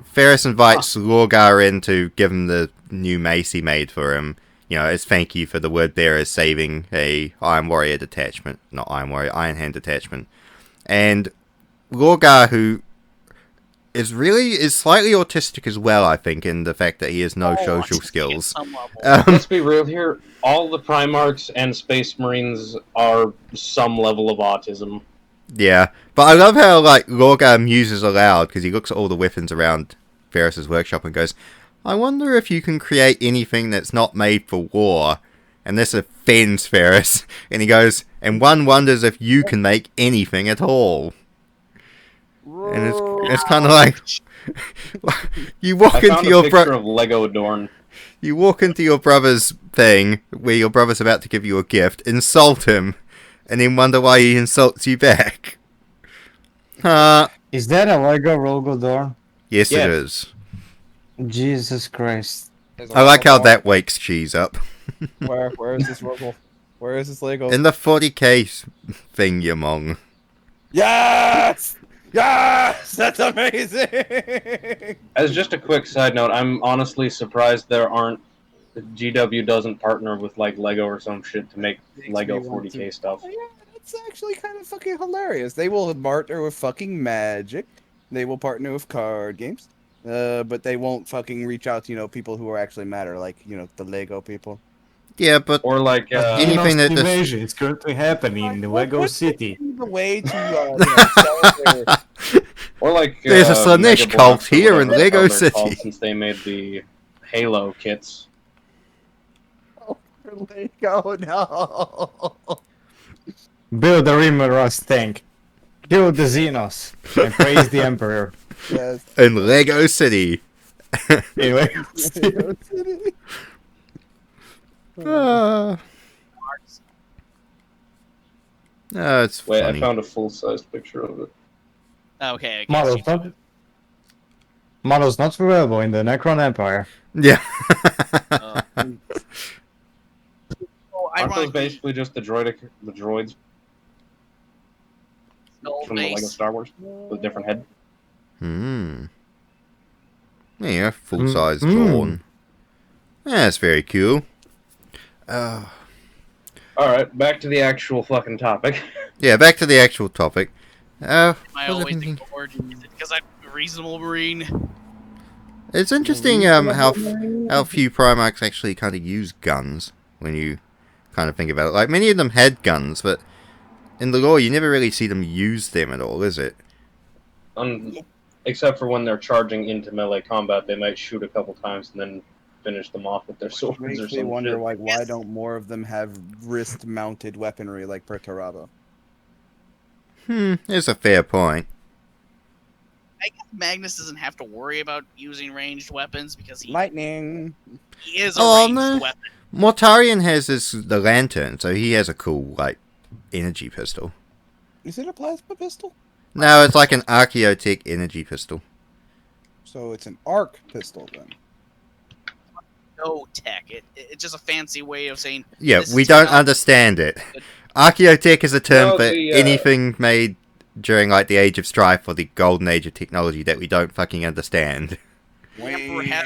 Ferris invites Lorgar in to give him the new mace he made for him. You know, as thank you for the word bearers saving a Iron Warrior detachment. Not Iron Warrior, Iron Hand detachment. And Lorgar, who is slightly autistic as well, I think, in the fact that he has no social skills. Let's be real here. All the Primarchs and Space Marines are some level of autism. Yeah, but I love how, like, Lorgar muses aloud, because he looks at all the weapons around Ferris's workshop and goes, I wonder if you can create anything that's not made for war. And this offends Ferris. And he goes, and one wonders if you can make anything at all. And it's kind of like, you walk into your picture of Lego Dorn. You walk into your brother's thing, where your brother's about to give you a gift, insult him, and then wonder why he insults you back. Is that a Lego Rogodor? Yes, Yeah. it is. Jesus Christ. I like how that wakes cheese up. Where is this Rogo? Where is this Lego? In the 40k thing, you mong. Yes! Yes! That's amazing! As just a quick side note, I'm honestly surprised GW doesn't partner with like Lego or some shit to make Lego 40k stuff. Oh, yeah, that's actually kind of fucking hilarious. They will partner with fucking Magic. They will partner with card games. But they won't fucking reach out to, people who are actually matter, like, the Lego people. Yeah, but Or like anything that invasion is currently happening in the Lego City. The way to, sell their... or like there's a Slanesh Mega cult Blocks or here in whatever Lego they're City. called since they made the Halo kits. Lego, no. Build a Rimmer tank. Kill the Xenos. And praise the Emperor. Yes. In Lego City. Anyway. Lego City. It's Wait, funny. I found a full-sized picture of it. Okay, I guess Models not available in the Necron Empire. Yeah. Aren't those basically just the droids from the Lego Star Wars with a different head? Yeah, full-size drawn. That's very cool. Alright, back to the actual fucking topic. Yeah, back to the actual topic. Am I always ignored? Is it because I'm a reasonable Marine? It's interesting how few Primarchs actually kind of use guns when you kind of think about it. Like, many of them had guns, but in the lore you never really see them use them at all, is it? Except for when they're charging into melee combat, they might shoot a couple times and then finish them off with their swords or Makes something. me wonder, like, why don't more of them have wrist-mounted weaponry like Perturabo? It's a fair point. I guess Magnus doesn't have to worry about using ranged weapons because he Lightning. is a ranged weapon. Mortarion has the lantern, so he has a cool, like, energy pistol. Is it a plasma pistol? No, it's like an Archaeotech energy pistol. So it's an arc pistol then. No tech. It's just a fancy way of saying. Yeah, this we is don't technology. understand it. Archaeotech is a term No, for the, anything made during, like, the Age of Strife or the Golden Age of technology that we don't fucking understand.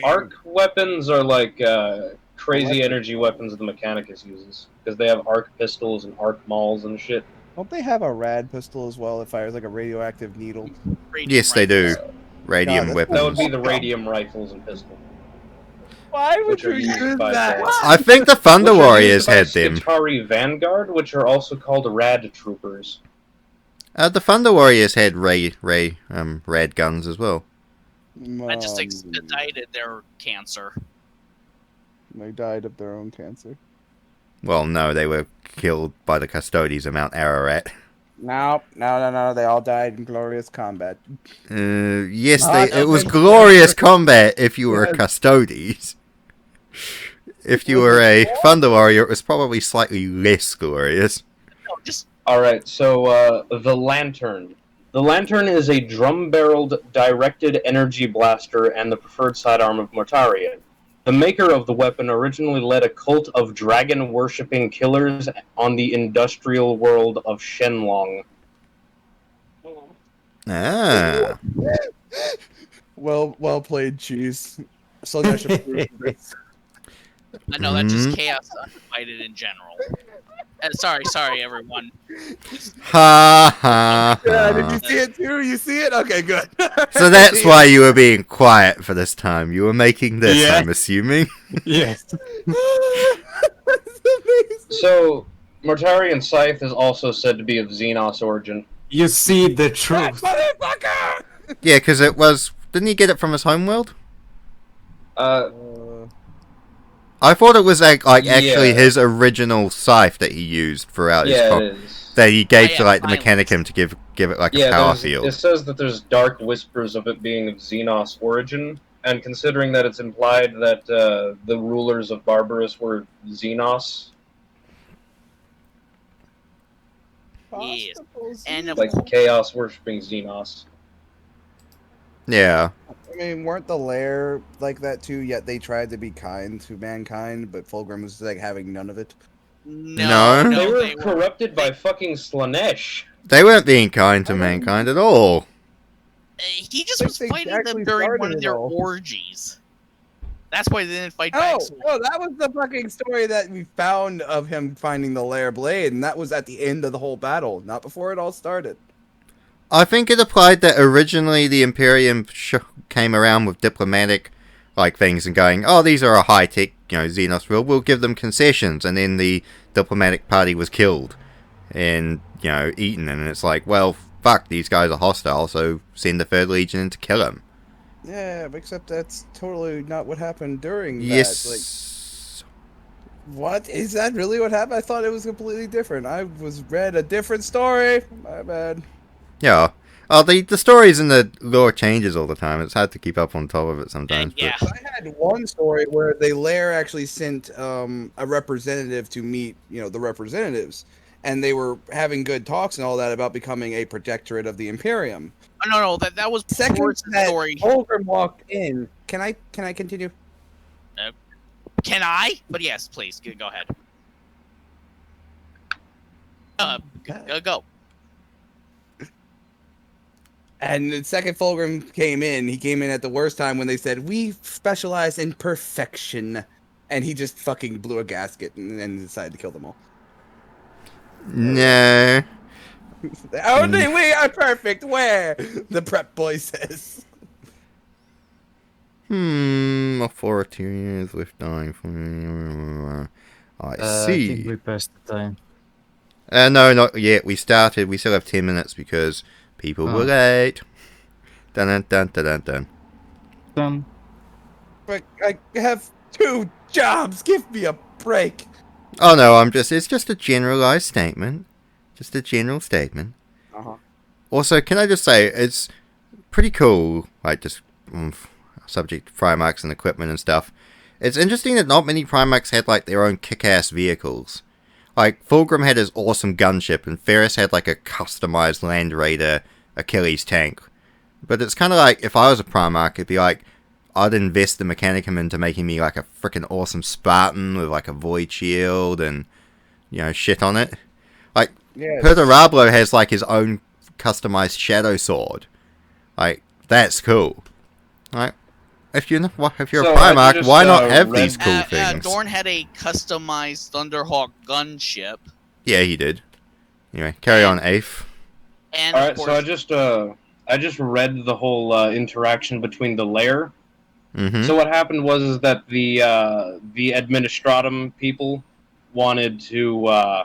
Arc weapons are like crazy energy weapons the Mechanicus uses. Because they have arc pistols and arc mauls and shit. Don't they have a rad pistol as well that fires like a radioactive needle? Radium Yes, they do. rifles. Radium that's- weapons. That would be the radium rifles and pistols. Why would Which you are used use by that? the- I think the Thunder Which are Warriors used by had them. Skitarii Vanguard, which are also called Rad Troopers. The Thunder Warriors had rad guns as well. I just expedited their cancer. They died of their own cancer. Well, no, they were killed by the Custodes of Mount Ararat. No. They all died in glorious combat. Yes, Ah, it was glorious combat if you were a Custodes. if you were a Thunder Warrior, it was probably slightly less glorious. No, just Alright, so the Lantern. The Lantern is a drum-barreled directed energy blaster and the preferred sidearm of Mortarion. The maker of the weapon originally led a cult of dragon-worshipping killers on the industrial world of Shenlong. Ah. Well played, Cheese. So I should prove this. I know that's just chaos undivided in general. Sorry, everyone. Ha ha Yeah, did you ha. see it too? You see it? Okay, good. So that's why you were being quiet for this time. You were making this, Yeah. I'm assuming. Yes. That's amazing. So, Mortarion Scythe is also said to be of Xenos origin. You see the truth. Motherfucker! Yeah, because it was... Didn't he get it from his homeworld? I thought it was actually Yeah. his original scythe that he used throughout his Yeah, comp. it is. That he gave Oh, to yeah, like the silence. Mechanicum to give it like a Yeah, power it field. says that there's dark whispers of it being of Xenos origin, and considering that it's implied that the rulers of Barbarous were Xenos, Yes. And of like chaos worshipping Xenos. Yeah. I mean, weren't the lair like that too? Yet they tried to be kind to mankind, but Fulgrim was like having none of it. No. No, they were they were. corrupted by fucking Slanesh. They weren't being kind to mankind at all. He just I was think they fighting them actually during started one of it their all. orgies. That's why they didn't fight back. Oh, that was the fucking story that we found of him finding the lair blade, and that was at the end of the whole battle, not before it all started. I think it applied that originally the Imperium came around with diplomatic like things and going, oh, these are a high-tech, Xenos rule, we'll give them concessions, and then the diplomatic party was killed and, eaten, and it's like, well, fuck, these guys are hostile, so send the Third Legion in to kill them. Yeah, except that's totally not what happened during that. Yes. Like, what? Is that really what happened? I thought it was completely different. I read a different story. My bad. Yeah. Oh, the stories and the lore changes all the time. It's hard to keep up on top of it sometimes. Yeah. But I had one story where the lair actually sent a representative to meet, the representatives, and they were having good talks and all that about becoming a protectorate of the Imperium. No, that was Second Forrest's that story. Fulgrim walked in. Can I continue? Can I? But yes, please go ahead. Go. And the second Fulgrim came in, he came in at the worst time when they said, we specialize in perfection. And he just fucking blew a gasket and decided to kill them all. no. Only we are perfect, where? The prep boy says. For 2 years with dying from... I I see. think we passed the time. No, not yet. We started. We still have 10 minutes because people were late. Dun dun dun dun dun dun. Done. But I have 2 jobs, give me a break. Oh no, it's just a generalized statement. Just a general statement. Uh-huh. Also, can I just say, it's pretty cool, like just subject to Primarchs and equipment and stuff. It's interesting that not many Primarchs had like their own kick-ass vehicles. Like, Fulgrim had his awesome gunship, and Ferris had like a customized Land Raider Achilles tank. But it's kind of like, if I was a Primarch, it'd be like, I'd invest the Mechanicum into making me like a freaking awesome Spartan with like a Void Shield and, shit on it. Like, Yeah. Perturablo has like his own customized Shadow Sword. Like, that's cool. Like, if you're a So, Primarch, just, why not have read- these cool things? Dorn had a customized Thunderhawk gunship, Yeah, he did. Anyway, carry on, Afe. and All of right, course, so I just read the whole interaction between the lair. Mm-hmm. So what happened was that the Administratum people wanted to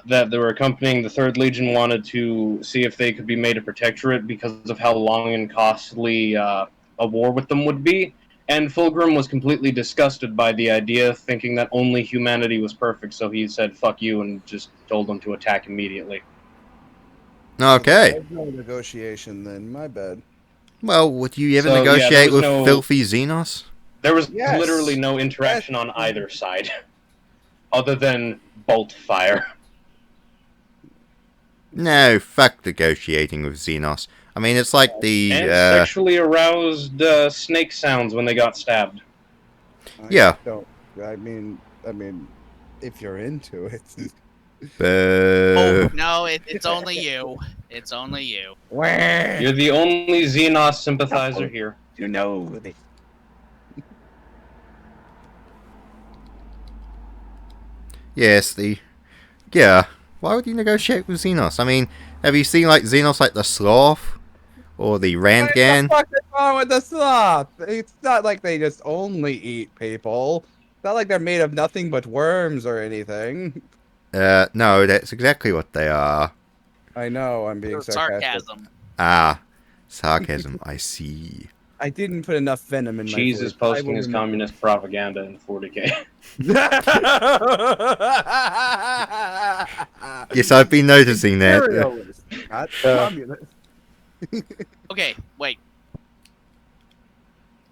that they were accompanying the Third Legion wanted to see if they could be made a protectorate because of how long and costly a war with them would be. And Fulgrim was completely disgusted by the idea, thinking that only humanity was perfect. So he said, "Fuck you," and just told them to attack immediately. Okay. There's no negotiation then, my bad. Well, would you ever So, yeah, there negotiate was with no- filthy Xenos? There was Yes. literally no interaction on either side, other than bolt fire. No, fuck negotiating with Xenos. I mean, it's like the And sexually aroused snake sounds when they got stabbed. Yeah. I mean, if you're into it. Oh no, it's only you. It's only you. Where? You're the only Xenos sympathizer here. You know it. Yes, yeah. Why would you negotiate with Xenos? I mean, have you seen like Xenos like the Sloth or the Randgan? What the fuck is wrong with the sloth? It's not like they just only eat people. It's not like they're made of nothing but worms or anything. No, that's exactly what they are. I know, I'm being sarcastic. Sarcasm. Ah, sarcasm. I see. I didn't put enough venom in my Cheese voice. is posting I will his remember. communist propaganda in 40k. Yes, I've been noticing that. Imperialist, not communist. Okay, wait.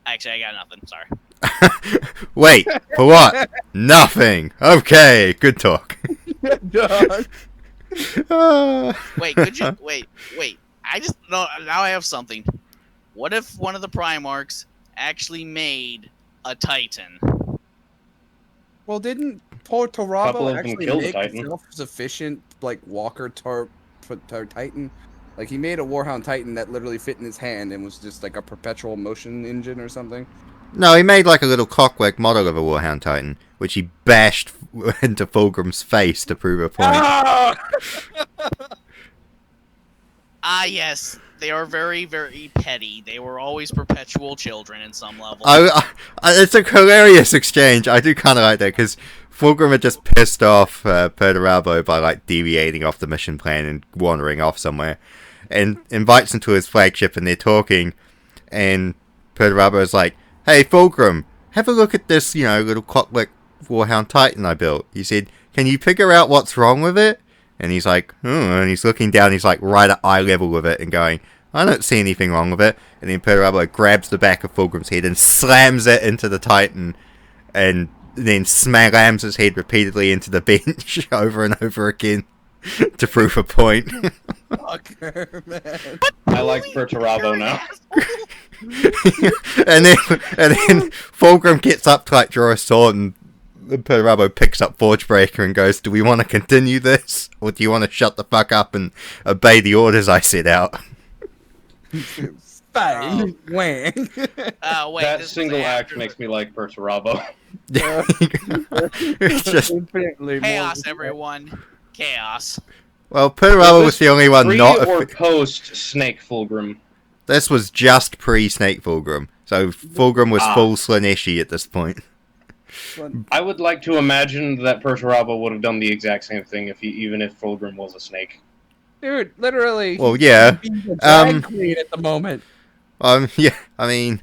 Actually, I got nothing. Sorry. Wait, for what? Nothing. Okay, good talk. Dog. Wait, could you wait? I just no. Now I have something. What if one of the Primarchs actually made a Titan? Well, didn't Couple Torabo of them actually killed a make Titan. a self-sufficient like Walker Titan? Like he made a Warhound Titan that literally fit in his hand and was just like a perpetual motion engine or something. No, he made like a little clockwork model of a Warhound Titan, which he bashed into Fulgrim's face to prove a point. Ah, yes. They are very, very petty. They were always perpetual children in some level. It's a hilarious exchange. I do kind of like that because Fulgrim had just pissed off Perturabo by like deviating off the mission plan and wandering off somewhere, and invites him to his flagship, and they're talking, and Perturabo is like, "Hey Fulgrim, have a look at this, little clockwork Warhound Titan I built." He said, "Can you figure out what's wrong with it?" And he's like, and he's looking down, he's like right at eye level with it and going, "I don't see anything wrong with it." And then Perturabo grabs the back of Fulgrim's head and slams it into the Titan, and then slams his head repeatedly into the bench over and over again to prove a point. Fucker, man. I like Perturabo now. and then Fulgrim gets up to like draw a sword, and Perturabo picks up Forgebreaker and goes, "Do we want to continue this, or do you want to shut the fuck up and obey the orders I set out?" Fine. Wang. Wait. That this is single act after makes me like Perturabo. It's just, Infinitely more chaos, everyone. Chaos. well, Perturabo was the only one Pre not. or post Snake Fulgrim? This was just pre-Snake Fulgrim, so Fulgrim was Ah. full Slaneshi at this point. I would like to imagine that Perturabo would have done the exact same thing even if Fulgrim was a snake. Dude, literally. Well, yeah. He's a drag queen at the moment. Yeah, I mean,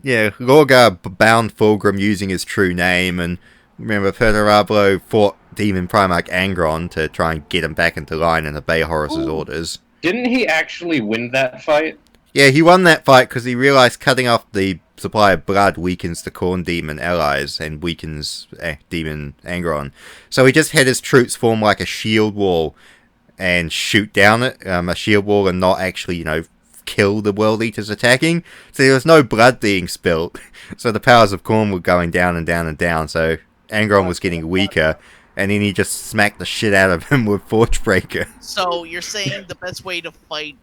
yeah, Lorgar bound Fulgrim using his true name, and remember, Perturabo fought Demon Primarch Angron to try and get him back into line and obey Horus's orders. Didn't he actually win that fight? Yeah, he won that fight because he realized cutting off the supply of blood weakens the Khorne Demon allies and weakens Demon Angron. So he just had his troops form like a shield wall and shoot down it, a shield wall, and not actually, kill the World Eaters attacking. So there was no blood being spilt. So the powers of Khorne were going down and down and down. So Angron was getting weaker, and then he just smacked the shit out of him with Forgebreaker. So you're saying the best way to fight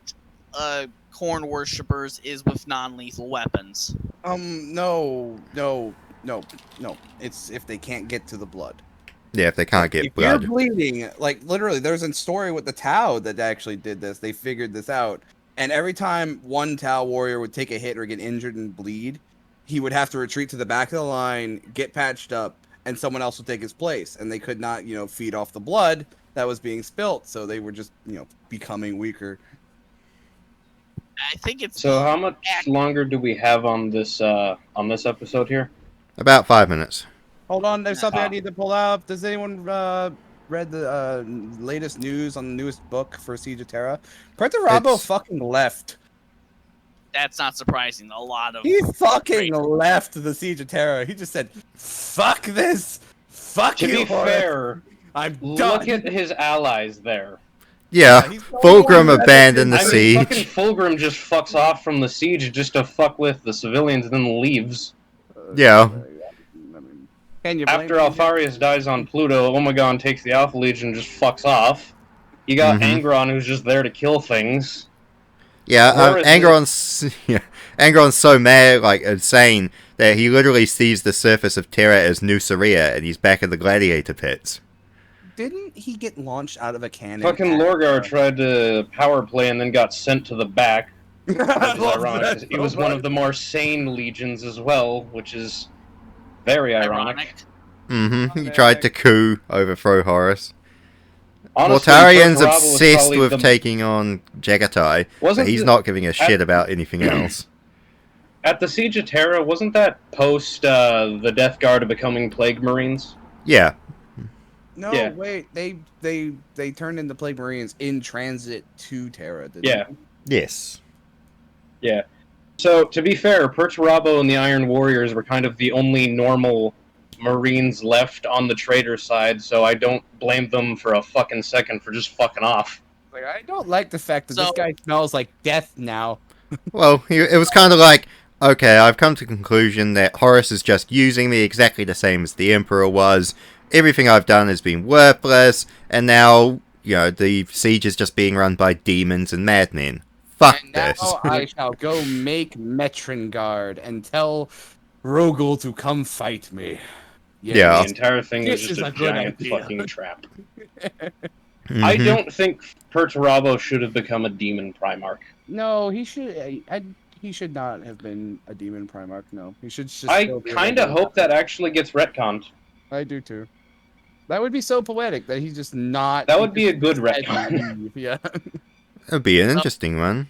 corn worshippers is with non-lethal weapons? No. It's if they can't get to the blood. Yeah, if they can't get If blood. you're bleeding, like literally, there's a story with the Tau that actually did this. They figured this out, and every time one Tau warrior would take a hit or get injured and bleed, he would have to retreat to the back of the line, get patched up, and someone else would take his place. And they could not, feed off the blood that was being spilt, so they were just, becoming weaker. I think it's So how much longer do we have on this episode here? About 5 minutes. Hold on, there's something I need to pull up. Does anyone read the latest news on the newest book for Siege of Terra? Perturabo It's- fucking left. that's not surprising. A lot of He fucking Great. left the Siege of Terra. He just said, "Fuck this, fuck To you." be Horus. fair, I'm done. look at his allies there. Yeah, he's the only one Fulgrim who abandoned the hasn't I mean, fucking siege. Fulgrim just fucks off from the siege just to fuck with the civilians and then leaves. Yeah. I mean, can you blame After him? Alfarius dies on Pluto, Omegon takes the Alpha Legion and just fucks off. You got Mhm. Angron who's just there to kill things. Yeah, Horus Angron's so mad, like insane, that he literally sees the surface of Terra as New Saria, and he's back in the gladiator pits. Didn't he get launched out of a cannon? Fucking Lorgar tried to power play and then got sent to the back. Which is ironic, 'cause he was one of the more sane legions as well, which is very ironic. Mm-hmm. He tried to overthrow Horus. Honestly, Mortarian's Perturabo was obsessed probably with the- taking on Jagatai, but Wasn't he's the- not giving a shit about anything else. At the Siege of Terra, wasn't that post the Death Guard becoming Plague Marines? Yeah. No, Yeah. wait. They turned into Plague Marines in transit to Terra. Didn't Yeah. they? Yes. Yeah. So, to be fair, Perturabo and the Iron Warriors were kind of the only normal Marines left on the traitor side, so I don't blame them for a fucking second for just fucking off. Like, I don't like the fact that this So- guy smells like death now. Well, it was kind of like, okay, I've come to the conclusion that Horus is just using me exactly the same as the Emperor was. Everything I've done has been worthless, and now, the siege is just being run by demons and madmen. Fuck And this. now I shall go make Metrengard and tell Rogel to come fight me. Yeah. The entire thing was This just is a a good giant idea. fucking trap. I Mhm. don't think Perturabo should have become a demon Primarch. No, he should. He should not have been a demon Primarch. No, he should just. I still be a kind of regular hope that actually gets retconned. I do too. That would be so poetic that he's just not. That would be a good his head retcon. leave, Yeah. It'd be an interesting one.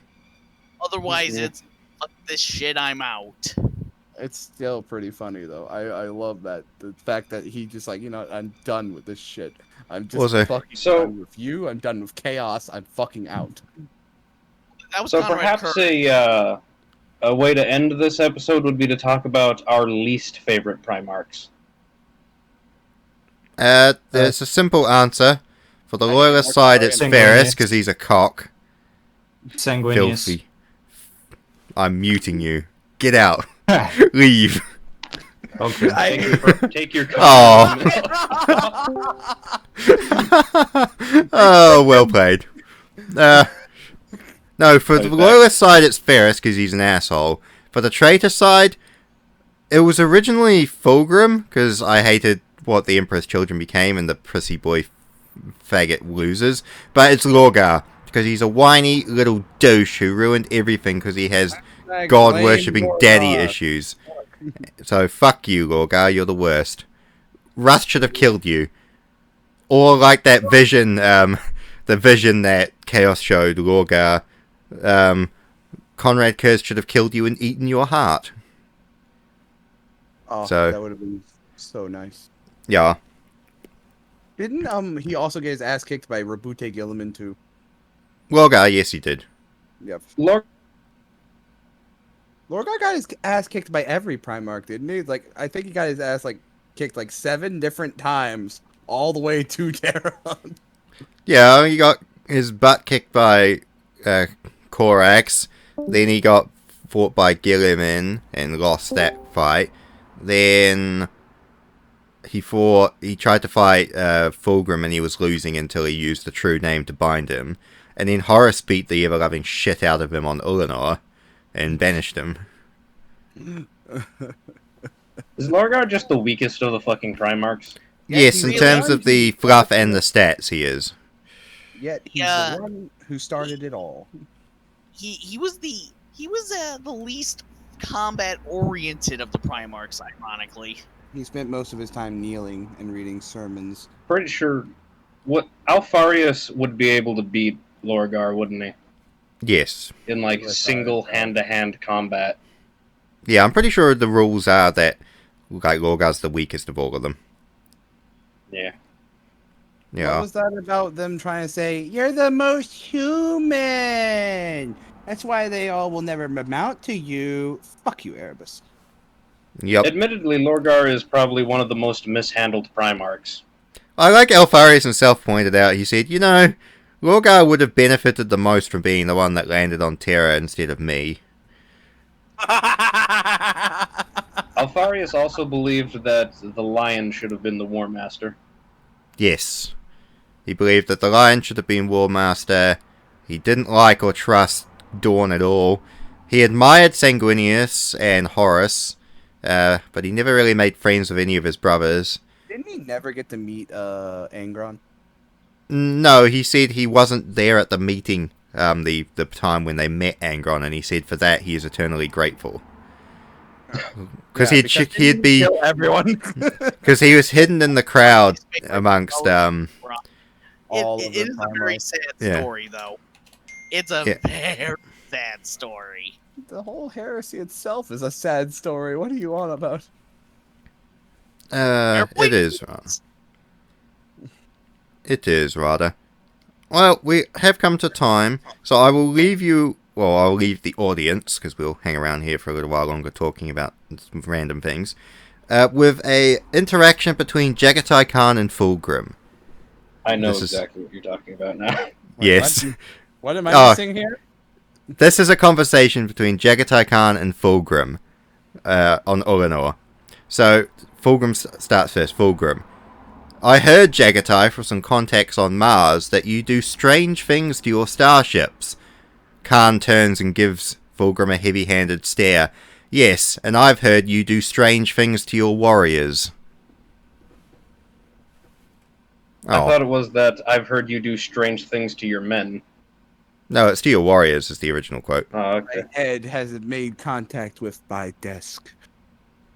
Otherwise, Yeah. it's fuck this shit. I'm out. It's still pretty funny though. I love that the fact that he just like I'm done with this shit. I'm just Also- fucking So- done with you. I'm done with chaos. I'm fucking out. That was So Conrad perhaps Curry. a way to end this episode would be to talk about our least favorite Primarchs. There's a simple answer. For the loyalist side, it's Sanguinius. Ferris, because he's a cock. Sanguinius. Filthy. I'm muting you. Get out. Leave. Okay. Take your Oh. Oh, well played. No, for the loyalist side, it's Ferris, because he's an asshole. For the traitor side, it was originally Fulgrim, because I hated what the Emperor's children became and the prissy boy faggot losers. But it's Lorgar, because he's a whiny little douche who ruined everything because he has God-worshipping daddy issues. So fuck you, Lorgar, you're the worst. Rust should have killed you. Or like that vision, the vision that Chaos showed Lorgar, Conrad Kurz should have killed you and eaten your heart. Oh, So- that would have been so nice. Yeah. Didn't he also get his ass kicked by Rabute Gilliman too? Lorgar, yes he did. Yep. Lord, Lorgar got his ass kicked by every Primarch, didn't he? Like I think he got his ass kicked 7 different times, all the way to Terra. Yeah, he got his butt kicked by Korax. Then he got fought by Gilliman and lost that fight. Then he tried to fight Fulgrim and he was losing until he used the true name to bind him. And then Horus beat the ever-loving shit out of him on Ulanor and banished him. is Lorgar just the weakest of the fucking Primarchs? Yes, he in really terms is. of the fluff and the stats, he is. Yet he's Yeah. the one who started it all. He was the least combat oriented of the Primarchs, ironically. He spent most of his time kneeling and reading sermons. Pretty sure Alfarius would be able to beat Lorgar, wouldn't he? Yes. In like Yes, single I- hand-to-hand combat. Yeah, I'm pretty sure the rules are that Lorgar's the weakest of all of them. Yeah. Yeah. What was that about them trying to say, you're the most human? That's why they all will never amount to you. Fuck you, Erebus. Yep. Admittedly, Lorgar is probably one of the most mishandled Primarchs. I like Alfarius himself pointed out, he said, Lorgar would have benefited the most from being the one that landed on Terra instead of me. Alfarius also believed that the Lion should have been the War Master. Yes. He believed that the Lion should have been War Master. He didn't like or trust Dawn at all. He admired Sanguinius and Horus, but he never really made friends with any of his brothers. Didn't he never get to meet Angron? No, he said he wasn't there at the meeting, the time when they met Angron, and he said for that he is eternally grateful. Because he'd be kill everyone. because he was hidden in the crowd amongst All of It the is a very sad story, though. It's a very sad story. The whole heresy itself is a sad story. What are you on about? It is. It is, rather. Well, we have come to time, so I will leave you... Well, I'll leave the audience, because we'll hang around here for a little while longer talking about some random things, with a interaction between Jagatai Khan and Fulgrim. I know exactly what you're talking about now. Yes. What am I missing here? This is a conversation between Jagatai Khan and Fulgrim on Ulanor. So, Fulgrim starts first. Fulgrim. I heard, Jagatai, from some contacts on Mars, that you do strange things to your starships. Khan turns and gives Fulgrim a heavy-handed stare. Yes, and I've heard you do strange things to your warriors. I thought it was that I've heard you do strange things to your men. No, it's to your warriors, is the original quote. Oh, okay. My head hasn't made contact with my desk.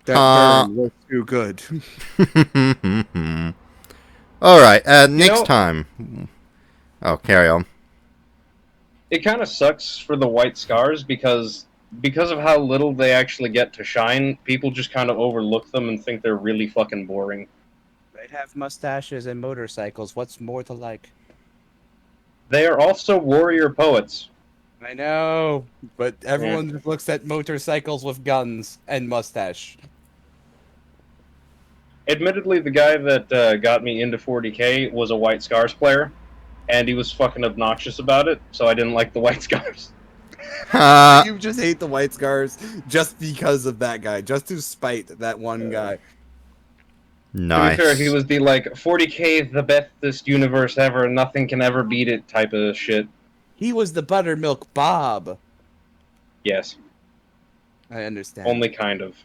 That burn was too good. Alright, next time. Oh, carry on. It kind of sucks for the White Scars because of how little they actually get to shine, people just kind of overlook them and think they're really fucking boring. They have mustaches and motorcycles. What's more to like? They are also warrior poets. I know, but everyone just looks at motorcycles with guns and mustache. Admittedly, the guy that got me into 40k was a White Scars player, and he was fucking obnoxious about it, so I didn't like the White Scars. You just hate the White Scars just because of that guy, just to spite that one guy. Nice. To be fair, he was the, 40k, the bestest universe ever, nothing can ever beat it type of shit. He was the Buttermilk Bob. Yes. I understand. Only kind of.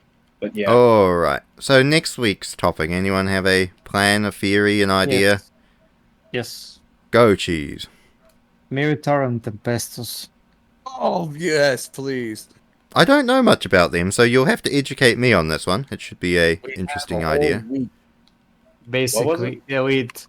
But yeah. Alright, so next week's topic. Anyone have a plan, a theory, an idea? Yes. Go, Cheese. Minotaur Tempestus. Oh, yes, please. I don't know much about them, so you'll have to educate me on this one. It should be a interesting idea. Basically, elite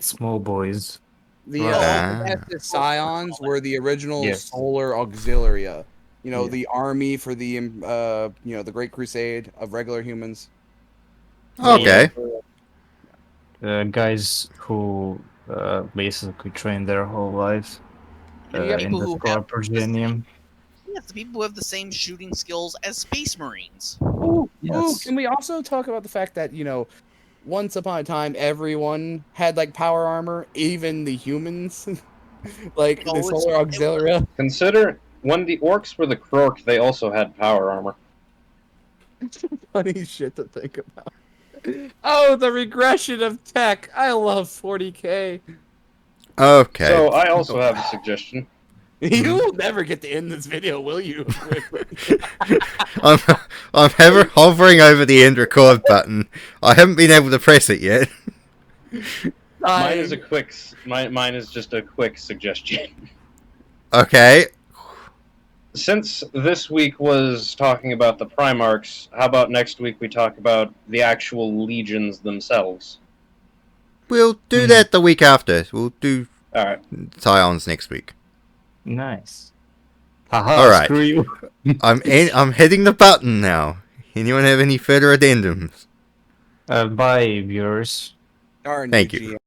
small boys. The Scions were the original Solar Auxilia. You know, the army for the, the Great Crusade of regular humans. Okay. Guys who basically train their whole life in the Corpurgenium. Yes, the people who have the same shooting skills as Space Marines. Ooh, can we also talk about the fact that, once upon a time, everyone had, power armor, even the humans? The Solar Auxilia. Consider, when the orcs were the Krork, they also had power armor. Funny shit to think about. Oh, the regression of tech. I love 40k. Okay. So, I also have a suggestion. You will never get to end this video, will you? I'm hovering over the end record button. I haven't been able to press it yet. Mine is just a quick suggestion. Okay. Since this week was talking about the Primarchs, how about next week we talk about the actual legions themselves? We'll do that the week after. We'll do Scions next week. Nice. All right. Screw you. I'm hitting the button now. Anyone have any further addendums? Bye, viewers. Thank you.